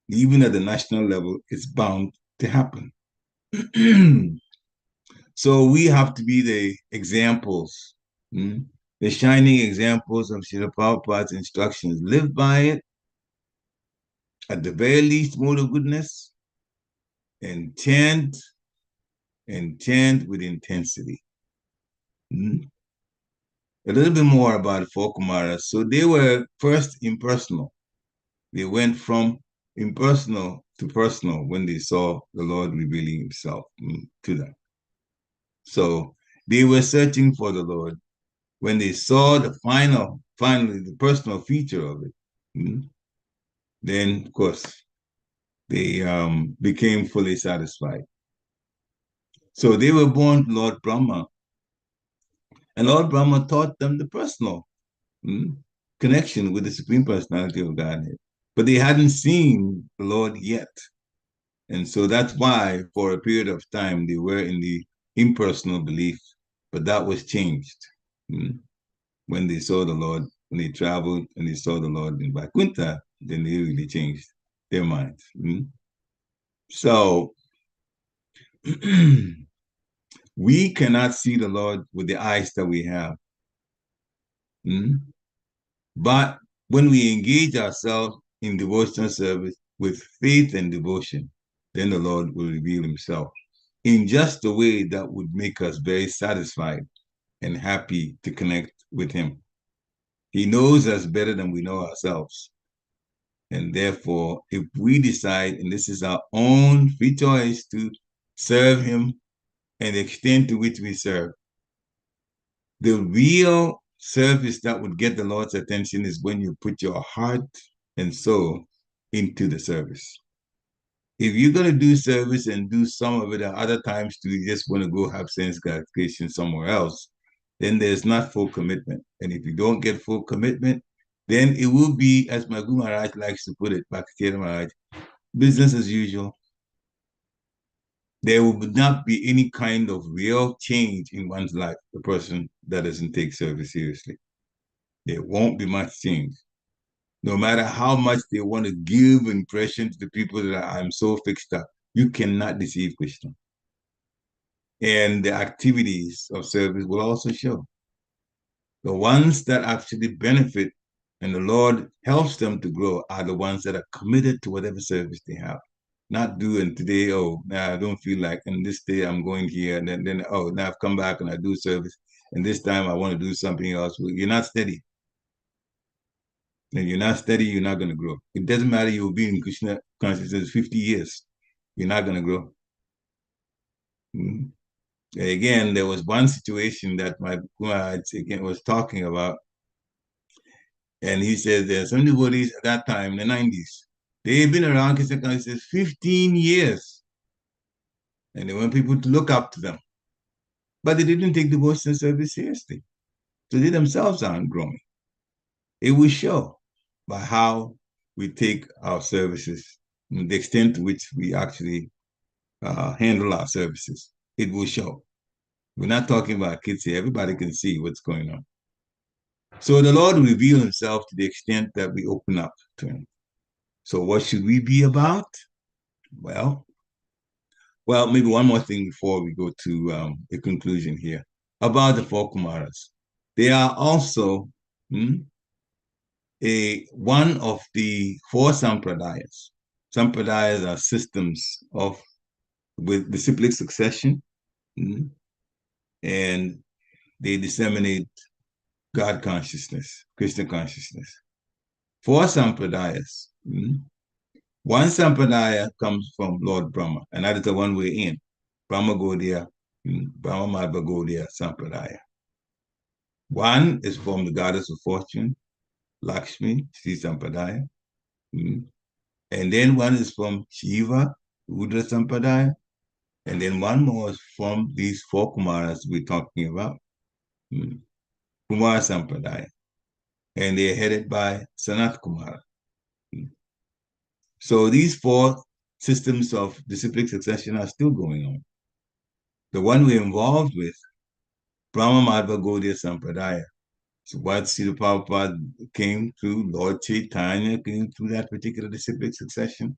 Even at the national level, it's bound to happen. So we have to be the examples, the shining examples of Srila Prabhupada's instructions. Live by it, at the very least, mode of goodness, and chant with intensity. A little bit more about four Kumaras. So they were first impersonal. They went from impersonal to personal when they saw the Lord revealing himself to them. So they were searching for the Lord. When they saw finally the personal feature of it, then of course they became fully satisfied. So they were born to Lord Brahma, and Lord Brahma taught them the personal connection with the Supreme Personality of Godhead. But they hadn't seen the Lord yet. And so that's why for a period of time they were in the impersonal belief, but that was changed when they saw the Lord, when they traveled and they saw the Lord in Vaikuntha, then they really changed their minds. So we cannot see the Lord with the eyes that we have. But when we engage ourselves in devotional service with faith and devotion, then the Lord will reveal himself in just a way that would make us very satisfied and happy to connect with him. He knows us better than we know ourselves. And therefore, if we decide, and this is our own free choice, to serve him and the extent to which we serve, the real service that would get the Lord's attention is when you put your heart and soul into the service. If you're going to do service and do some of it at other times too, you just want to go have sense gratification somewhere else, then there's not full commitment. And if you don't get full commitment, then it will be, as my Guru Maharaj likes to put it, Pariksit Maharaj, business as usual. There will not be any kind of real change in one's life, the person that doesn't take service seriously. There won't be much change. No matter how much they want to give impression to the people that I'm so fixed up. You cannot deceive Krishna. And the activities of service will also show. The ones that actually benefit and the Lord helps them to grow are the ones that are committed to whatever service they have. Not doing today, oh, now I don't feel like, and this day I'm going here, and then oh, now I've come back and I do service, and this time I want to do something else. Well, you're not steady. And you're not steady, you're not going to grow. It doesn't matter, you'll be in Krishna consciousness 50 years. You're not going to grow. Mm-hmm. Again, there was one situation that my Maharaj again was talking about, and he said there's some devotees at that time in the 90s. They've been around Krishna consciousness 15 years, and they want people to look up to them. But they didn't take devotional service seriously. So they themselves aren't growing. It will show by how we take our services, and the extent to which we actually handle our services. It will show. We're not talking about kids here. Everybody can see what's going on. So the Lord will reveal himself to the extent that we open up to him. So what should we be about? Well, maybe one more thing before we go to the conclusion here. About the four Kumaras. They are also one of the four sampradayas. Sampradayas are systems with disciplic succession, and they disseminate God consciousness, Krishna consciousness. Four sampradayas. One sampradaya comes from Lord Brahma, and that is the one we're in. Brahma Gaudiya, Brahma Madhva Gaudiya Sampradaya. One is from the goddess of fortune, Lakshmi, Sri Sampradaya. And then one is from Shiva, Rudra Sampradaya. And then one more is from these four Kumaras we're talking about, Kumara Sampradaya. And they're headed by Sanatkumāra. So these four systems of disciplic succession are still going on. The one we're involved with, Brahma Madhva Gaudiya Sampradaya. So what Srila Prabhupada came through, Lord Chaitanya came through that particular disciplic succession.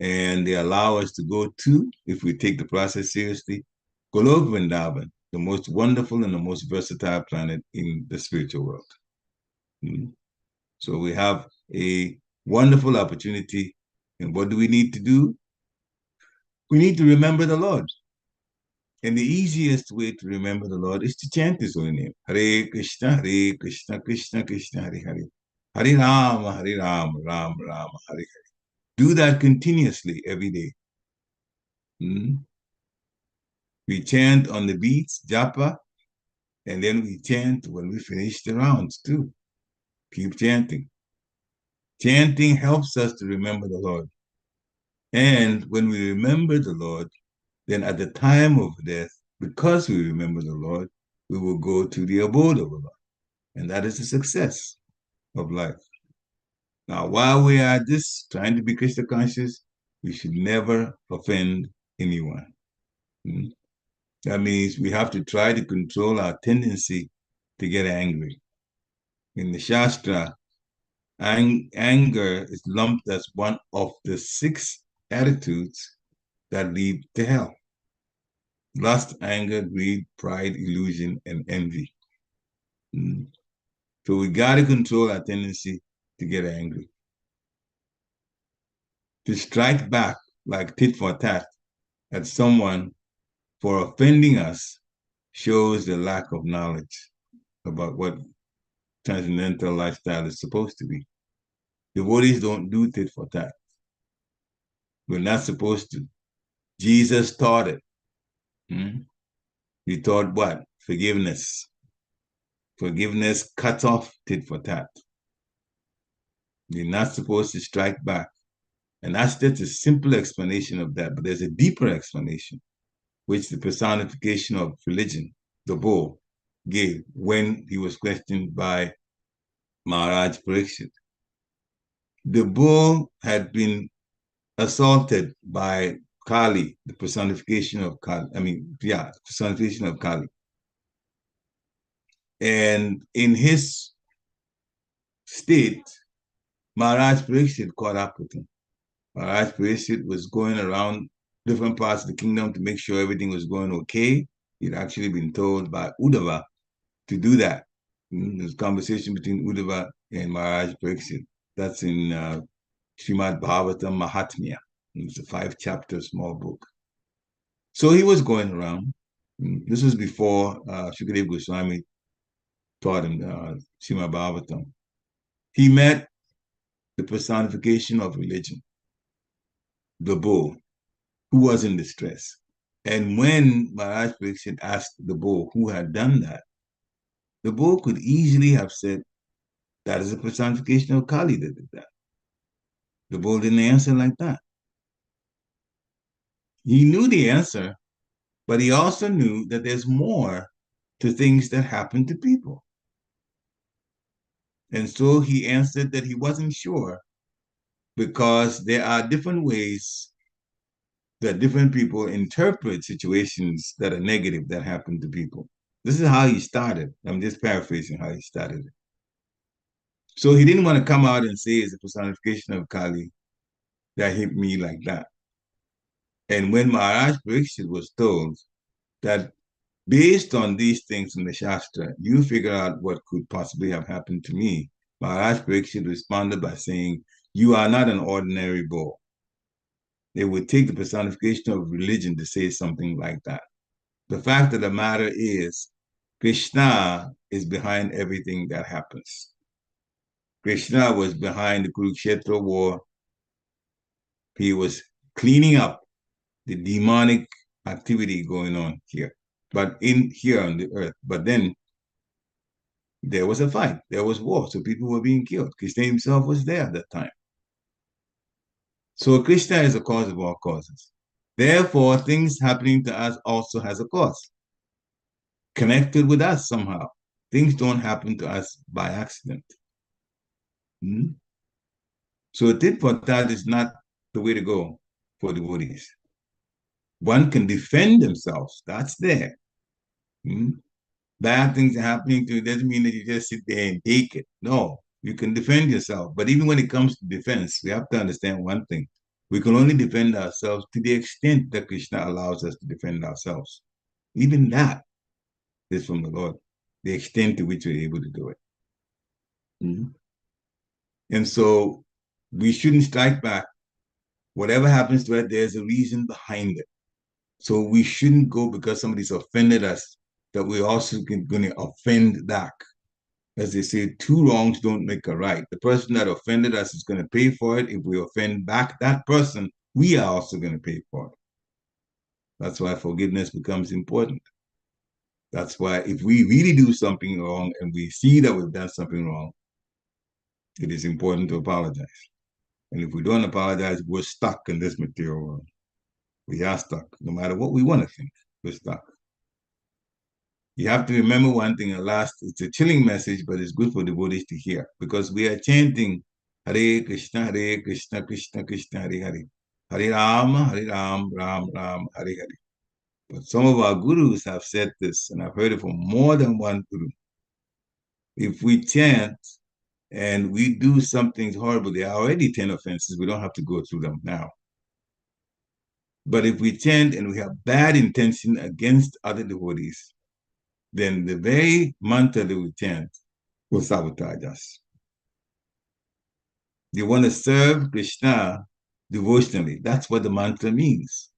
And they allow us to go to, if we take the process seriously, Golok Vrindavan, the most wonderful and the most versatile planet in the spiritual world. So we have a wonderful opportunity. And what do we need to do? We need to remember the Lord. And the easiest way to remember the Lord is to chant his holy name. Hare Krishna, Krishna Krishna, Hare Hare. Hare Rama, Rama Rama, Hare Hare. Do that continuously every day. We chant on the beats, japa, and then we chant when we finish the rounds too. Keep chanting. Chanting helps us to remember the Lord. And when we remember the Lord, then at the time of death, because we remember the Lord, we will go to the abode of the Lord. And that is a success of life. Now, while we are just trying to be Krishna conscious, we should never offend anyone. That means we have to try to control our tendency to get angry. In the Shastra, anger is lumped as one of the 6 attitudes that lead to hell. Lust, anger, greed, pride, illusion, and envy. So we got to control our tendency to get angry. To strike back like tit for tat at someone for offending us shows the lack of knowledge about what transcendental lifestyle is supposed to be. Devotees don't do tit for tat. We're not supposed to. Jesus taught it. He taught what? Forgiveness. Forgiveness cuts off tit for tat. You're not supposed to strike back. And that's just a simple explanation of that, but there's a deeper explanation, which the personification of religion, the bull, gave when he was questioned by Maharaj Pariksit. The bull had been assaulted by Kali, the personification of Kali. Personification of Kali. And in his state, Maharaj Pariksit caught up with him. Maharaj Pariksit was going around different parts of the kingdom to make sure everything was going okay. He'd actually been told by Uddhava to do that. There's a conversation between Uddhava and Maharaj Pariksit. That's in Srimad Bhagavatam Mahatmya. It's a 5-chapter small book. So he was going around. This was before Shukadeva Goswami taught him Srimad Bhagavatam. He met the personification of religion, the bull, who was in distress. And when Maharaj Pariksit asked the bull who had done that, the bull could easily have said, that is a personification of Kali that did that. The bull didn't answer like that. He knew the answer, but he also knew that there's more to things that happen to people. And so he answered that he wasn't sure because there are different ways that different people interpret situations that are negative that happen to people. This is how he started. I'm just paraphrasing how he started it. So he didn't want to come out and say it's a personification of Kali that hit me like that. And when Maharaj Pariksit was told that based on these things in the Shastra, you figure out what could possibly have happened to me, Maharaj Pariksit responded by saying, you are not an ordinary bull. It would take the personification of religion to say something like that. The fact of the matter is, Krishna is behind everything that happens. Krishna was behind the Kurukshetra war. He was cleaning up the demonic activity going on here, but in here on the earth. But then there was a fight, there was war, so people were being killed. Krishna himself was there at that time. So Krishna is the cause of all causes. Therefore, things happening to us also has a cause, connected with us somehow. Things don't happen to us by accident. So tit for tat is not the way to go for devotees. One can defend themselves. That's there. Bad things are happening to you doesn't mean that you just sit there and take it. No, you can defend yourself. But even when it comes to defense, we have to understand one thing. We can only defend ourselves to the extent that Krishna allows us to defend ourselves. Even that is from the Lord, the extent to which we're able to do it. And so we shouldn't strike back. Whatever happens to us, there's a reason behind it. So we shouldn't go because somebody's offended us that we're also going to offend back. As they say, 2 wrongs don't make a right. The person that offended us is going to pay for it. If we offend back that person, we are also going to pay for it. That's why forgiveness becomes important. That's why if we really do something wrong and we see that we've done something wrong, it is important to apologize. And if we don't apologize, we're stuck in this material world. We are stuck. No matter what we want to think, we're stuck. You have to remember one thing at last. It's a chilling message, but it's good for devotees to hear because we are chanting Hare Krishna, Krishna Krishna, Hare Hare. Hare Rama, Ram Ram, Hare Hare. But some of our gurus have said this, and I've heard it from more than one guru. If we chant and we do something horrible, there are already 10 offenses. We don't have to go through them now. But if we chant and we have bad intention against other devotees, then the very mantra that we chant will sabotage us. You want to serve Krishna devotionally. That's what the mantra means.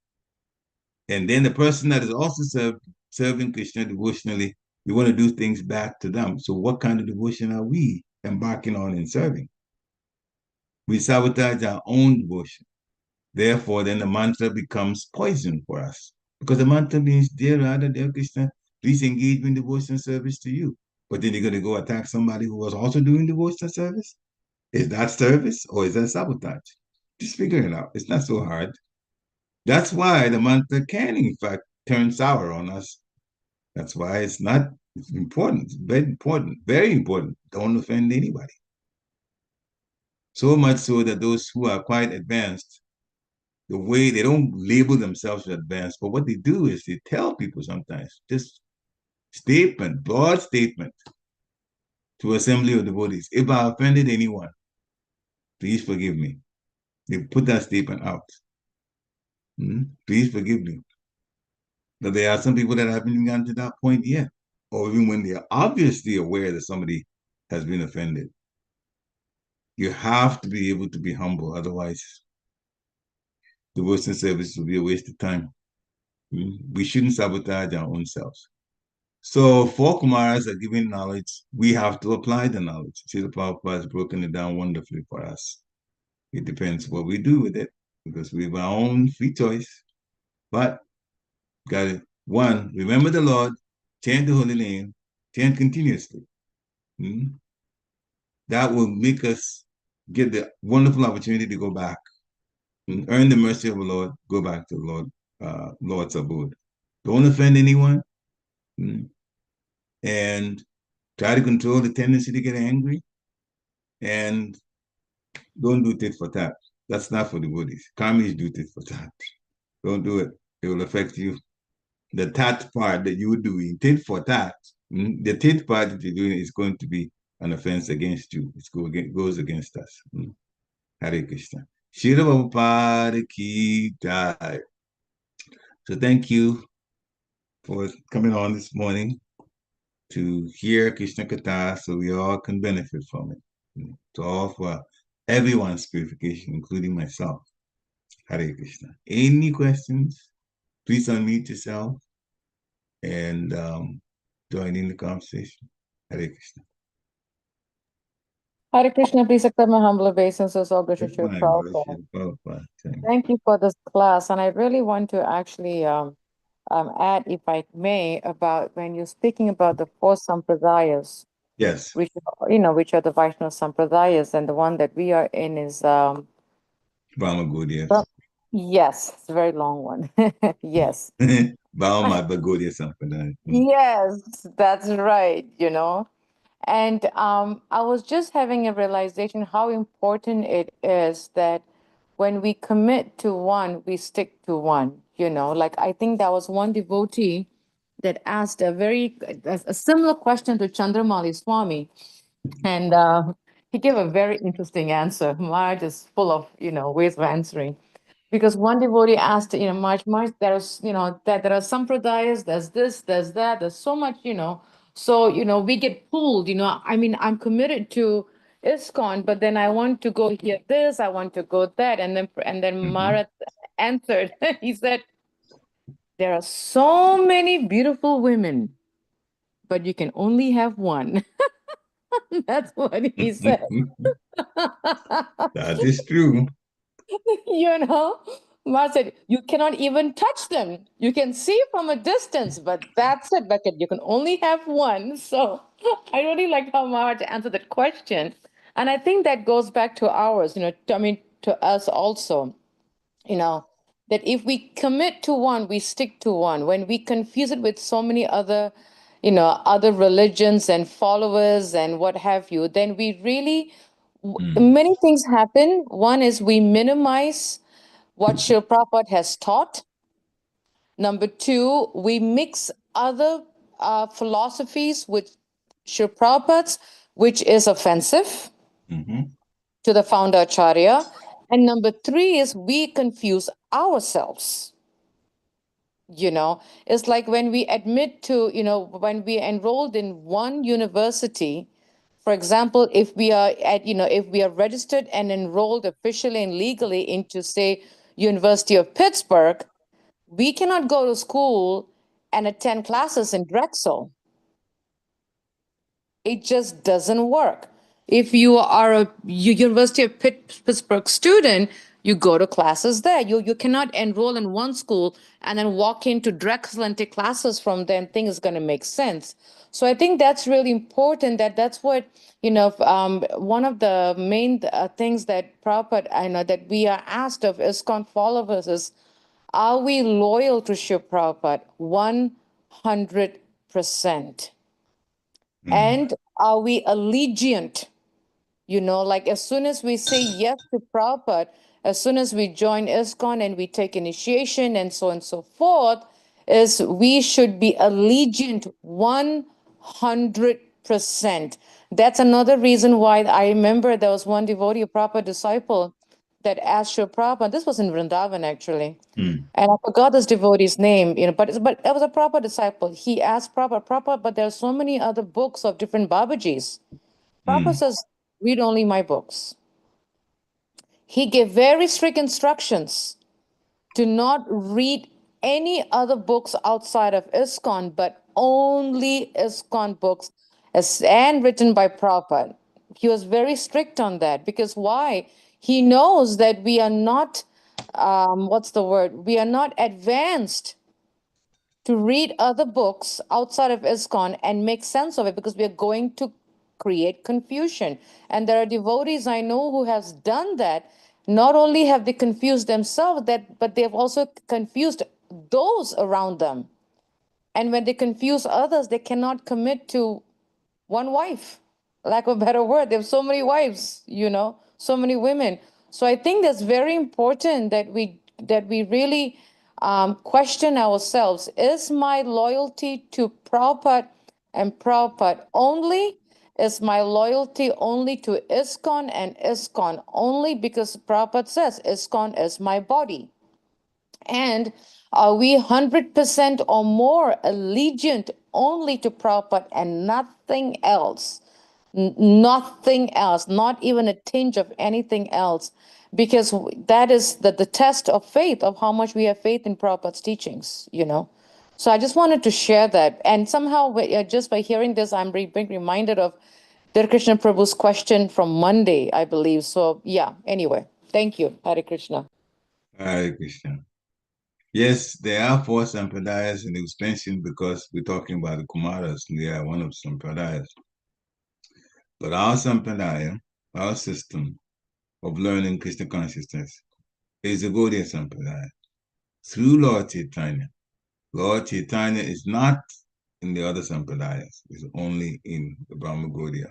And then the person that is also serving Krishna devotionally, you want to do things back to them. So what kind of devotion are we embarking on in serving? We sabotage our own devotion. Therefore, then the mantra becomes poison for us. Because the mantra means, dear Radha, dear Krishna, please engage me in devotional service to you. But then you're going to go attack somebody who was also doing devotional service? Is that service or is that sabotage? Just figure it out. It's not so hard. That's why the mantra can, in fact, turn sour on us. That's why it's important. It's very important. Very important. Don't offend anybody. So much so that those who are quite advanced, the way they don't label themselves as advanced, but what they do is they tell people sometimes, just statement, broad statement to assembly of devotees. If I offended anyone, please forgive me. They put that statement out. Please forgive me. But there are some people that haven't even gotten to that point yet, or even when they are obviously aware that somebody has been offended. You have to be able to be humble, otherwise devotion service will be a waste of time. We shouldn't sabotage our own selves. So 4 Kumaras are giving knowledge. We have to apply the knowledge. See, the Prabhupada has broken it down wonderfully for us. It depends what we do with it, because we have our own free choice. But got it. 1, remember the Lord, chant the holy name, chant continuously. That will make us get the wonderful opportunity to go back and earn the mercy of the Lord, go back to the Lord's abode. Don't offend anyone. And try to control the tendency to get angry. And don't do tit for tat. That's not for the devotees. Karmis do tit for tat. Don't do it. It will affect you. The tat part that you're doing, tit for tat, the tit part that you're doing is going to be an offense against you. It goes against us. Hare Krishna. Shira Prabhupada ki jai. So thank you for coming on this morning to hear Krishna Katha so we all can benefit from it. To all for everyone's purification, including myself. Hare Krishna. Any questions? Please unmute yourself and join in the conversation. Hare Krishna. Hare Krishna, please accept my humble obeisances, all That's Guru my Prabhupada. Prabhupada. Thank you for this class. And I really want to actually add, if I may, about when you're speaking about the 4 sampradayas, Yes. which which are the Vaishnava sampradayas, and the one that we are in is Brahma Gaudiya. yes, it's a very long one. Yes. Brahma Gaudiya Sampradaya. Yes, that's right, And I was just having a realization how important it is that when we commit to one, we stick to one. Like I think that was one devotee that asked a similar question to Chandramauli Swami, and he gave a very interesting answer. Maharaj is full of ways of answering. Because one devotee asked, Maharaj, there's, that there are sampradayas, there's this, there's that, there's so much, So, we get pulled, I mean, I'm committed to ISKCON, but then I want to go hear this, I want to go that. And then Maharaj answered, he said, there are so many beautiful women, but you can only have one. That's what he said. That is true. Mara said, you cannot even touch them. You can see from a distance, but that's it, Beckett. You can only have one. So I really like how Mara answered that question. And I think that goes back to ours, to us also, that if we commit to one, we stick to one. When we confuse it with so many other, other religions and followers and what have you, then we really, many things happen. One is we minimize what Srila Prabhupada has taught. Number 2, we mix other philosophies with Srila Prabhupada's, which is offensive to the founder Acharya. And number 3 is we confuse ourselves. It's like when we admit to, when we enrolled in one university, for example, if we are if we are registered and enrolled officially and legally into, say, University of Pittsburgh, we cannot go to school and attend classes in Drexel. It just doesn't work. If you are a University of Pittsburgh student, you go to classes there. You cannot enroll in one school and then walk into Drexel and take classes from there and think it's going to make sense. So I think that's really important. That's what, one of the main things that Prabhupada, I know that we are asked of ISKCON followers is, are we loyal to Srila Prabhupada? 100%. And are we allegiant? Like as soon as we say yes to Prabhupada, as soon as we join ISKCON and we take initiation and so on and so forth, is we should be allegiant 100%. That's another reason why I remember there was one devotee, a Prabhupada disciple, that asked Srila Prabhupada, this was in Vrindavan actually, and I forgot this devotee's name, but it was a Prabhupada disciple. He asked Prabhupada, but there are so many other books of different Babajis. Prabhupada says, read only my books. He gave very strict instructions to not read any other books outside of ISKCON, but only ISKCON books and written by Prabhupada. He was very strict on that because why? He knows that we are not, we are not advanced to read other books outside of ISKCON and make sense of it because we are going to create confusion. And there are devotees I know who has done that. Not only have they confused themselves, but they have also confused those around them. And when they confuse others, they cannot commit to one wife. Lack of a better word, they have so many wives, so many women. So I think that's very important that we really question ourselves. Is my loyalty to Prabhupada and Prabhupada only? Is my loyalty only to ISKCON and ISKCON only? Because Prabhupada says ISKCON is my body. And are we 100% or more allegiant only to Prabhupada and nothing else? Nothing else, not even a tinge of anything else, because that is the test of faith, of how much we have faith in Prabhupada's teachings, So I just wanted to share that. And somehow, just by hearing this, I'm being reminded of Hare Krishna Prabhu's question from Monday, I believe. So yeah, anyway, thank you, Hare Krishna. Hare Krishna. Yes, there are 4 sampradayas, and it was mentioned because we're talking about the Kumaras, and they are one of the sampradayas. But our sampradaya, our system of learning Krishna consciousness, is the Gaudiya sampradaya through Lord Chaitanya. Lord Chaitanya is not in the other sampradayas; it's only in the Brahma Gaudiya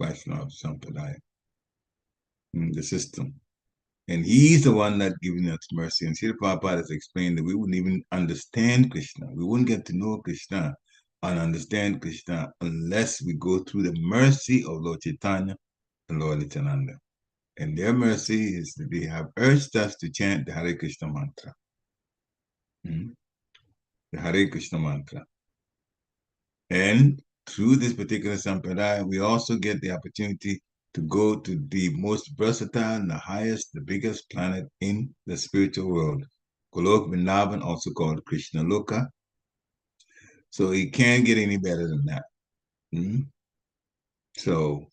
Vaishnava sampradaya, the system. And he's the one that's giving us mercy. And Srila Prabhupada has explained that we wouldn't even understand Krishna. We wouldn't get to know Krishna and understand Krishna unless we go through the mercy of Lord Chaitanya and Lord Nityananda. And their mercy is that they have urged us to chant the Hare Krishna mantra. The Hare Krishna mantra. And through this particular sampradaya, we also get the opportunity to go to the most versatile and the highest, the biggest planet in the spiritual world, Golok Vrindavan, also called Krishna Loka. So it can't get any better than that. So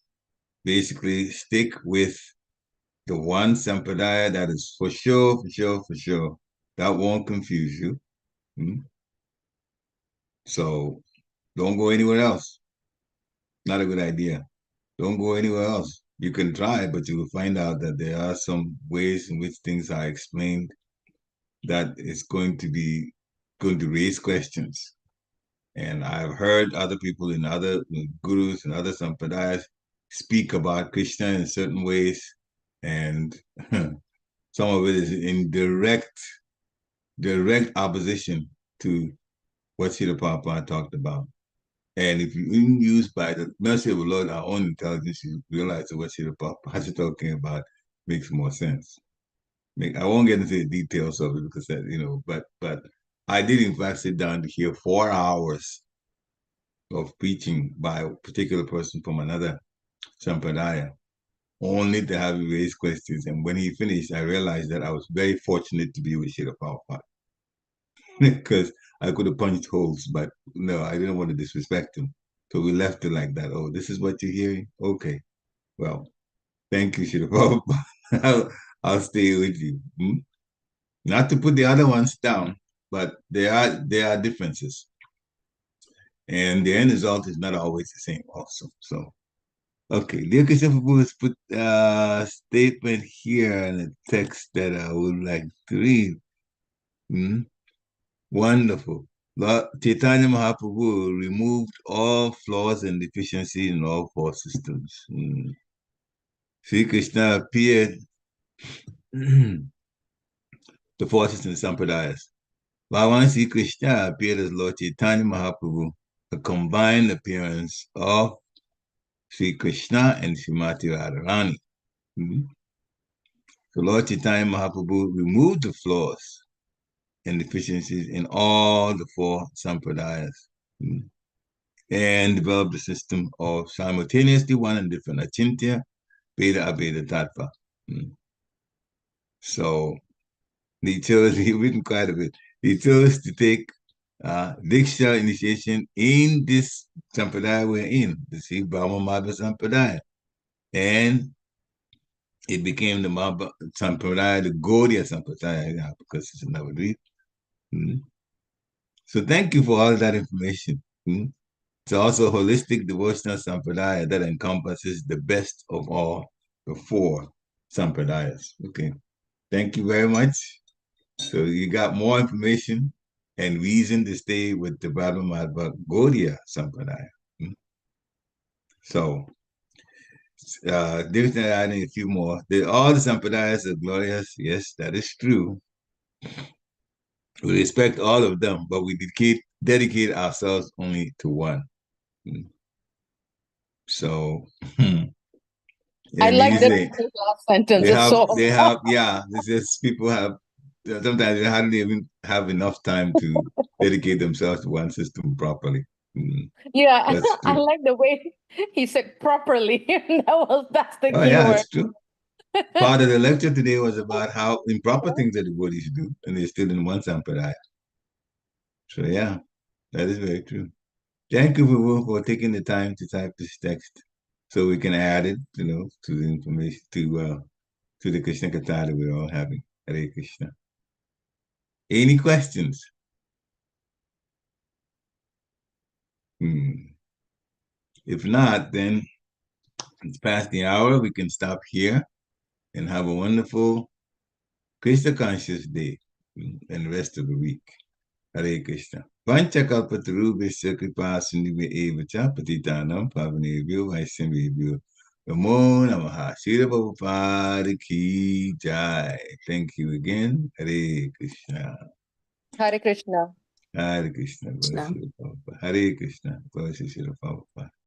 basically, stick with the one sampradaya that is for sure. That won't confuse you. So don't go anywhere else. Not a good idea. Don't go anywhere else. You can try, but you will find out that there are some ways in which things are explained that is going to raise questions. And I've heard other people in other gurus and other sampradayas speak about Krishna in certain ways, and some of it is in direct opposition to what Srila Prabhupada talked about. And if you use by the mercy of the Lord our own intelligence, you realize that what Srila Prabhupada is talking about makes more sense. I won't get into the details of it because that, but I did in fact sit down to hear 4 hours of preaching by a particular person from another sampradaya, only to have him raise questions. And when he finished, I realized that I was very fortunate to be with Srila Prabhupada because I could have punched holes, but no, I didn't want to disrespect him. So we left it like that. Oh, this is what you're hearing? Okay. Well, thank you, Srila Prabhupada. I'll stay with you. Not to put the other ones down, but there are differences. And the end result is not always the same also. So, okay. Dear Krishna Prabhu has put a statement here in the text that I would like to read. Wonderful. Lord Chaitanya Mahaprabhu removed all flaws and deficiencies in all 4 systems. Sri Krishna appeared the 4 systems sampradayas. Bhagavan Sri Krishna appeared as Lord Chaitanya Mahaprabhu, a combined appearance of Sri Krishna and Srimati Radharani. So Lord Chaitanya Mahaprabhu removed the flaws and deficiencies in all the 4 sampradayas and developed a system of simultaneously one and different achintya, beta, abeda, tattva. So he chose, he written quite a bit. He chose to take Diksha initiation in this sampradaya we're in, the Sri Brahma Madhva Sampradaya. And it became the Madhva Sampradaya, the Gaudiya Sampradaya, because it's another read. So thank you for all that information. It's also a holistic devotional sampradaya that encompasses the best of all the 4 sampradayas. Okay. Thank you very much. So you got more information and reason to stay with the Brahma Madhva Gaudiya Sampradaya. So, there's adding a few more. All the Sampradayas are glorious. Yes, that is true. We respect all of them, but we dedicate ourselves only to one. So, I like that last sentence. It's just people have, sometimes they hardly even have enough time to dedicate themselves to one system properly. Yeah, I like the way he said properly. That's the key word. It's true. Part of the lecture today was about how improper things that the devotees do, and they're still in one sampradaya. So yeah, that is very true. Thank you for taking the time to type this text so we can add it, to the information, to the Krishna Katha that we're all having. Hare Krishna. Any questions? If not, then it's past the hour. We can stop here and have a wonderful Krishna conscious day and the rest of the week. Hare Krishna. Panchakalpatarubhasya kripa sindhubhya eva cha patitanam pavanebhyo vaishnavebhyo namo namaha. Srila Prabhupada ki jai. Thank you again. Hare Krishna. Hare Krishna. Hare Krishna. Hare Krishna. Hare Krishna.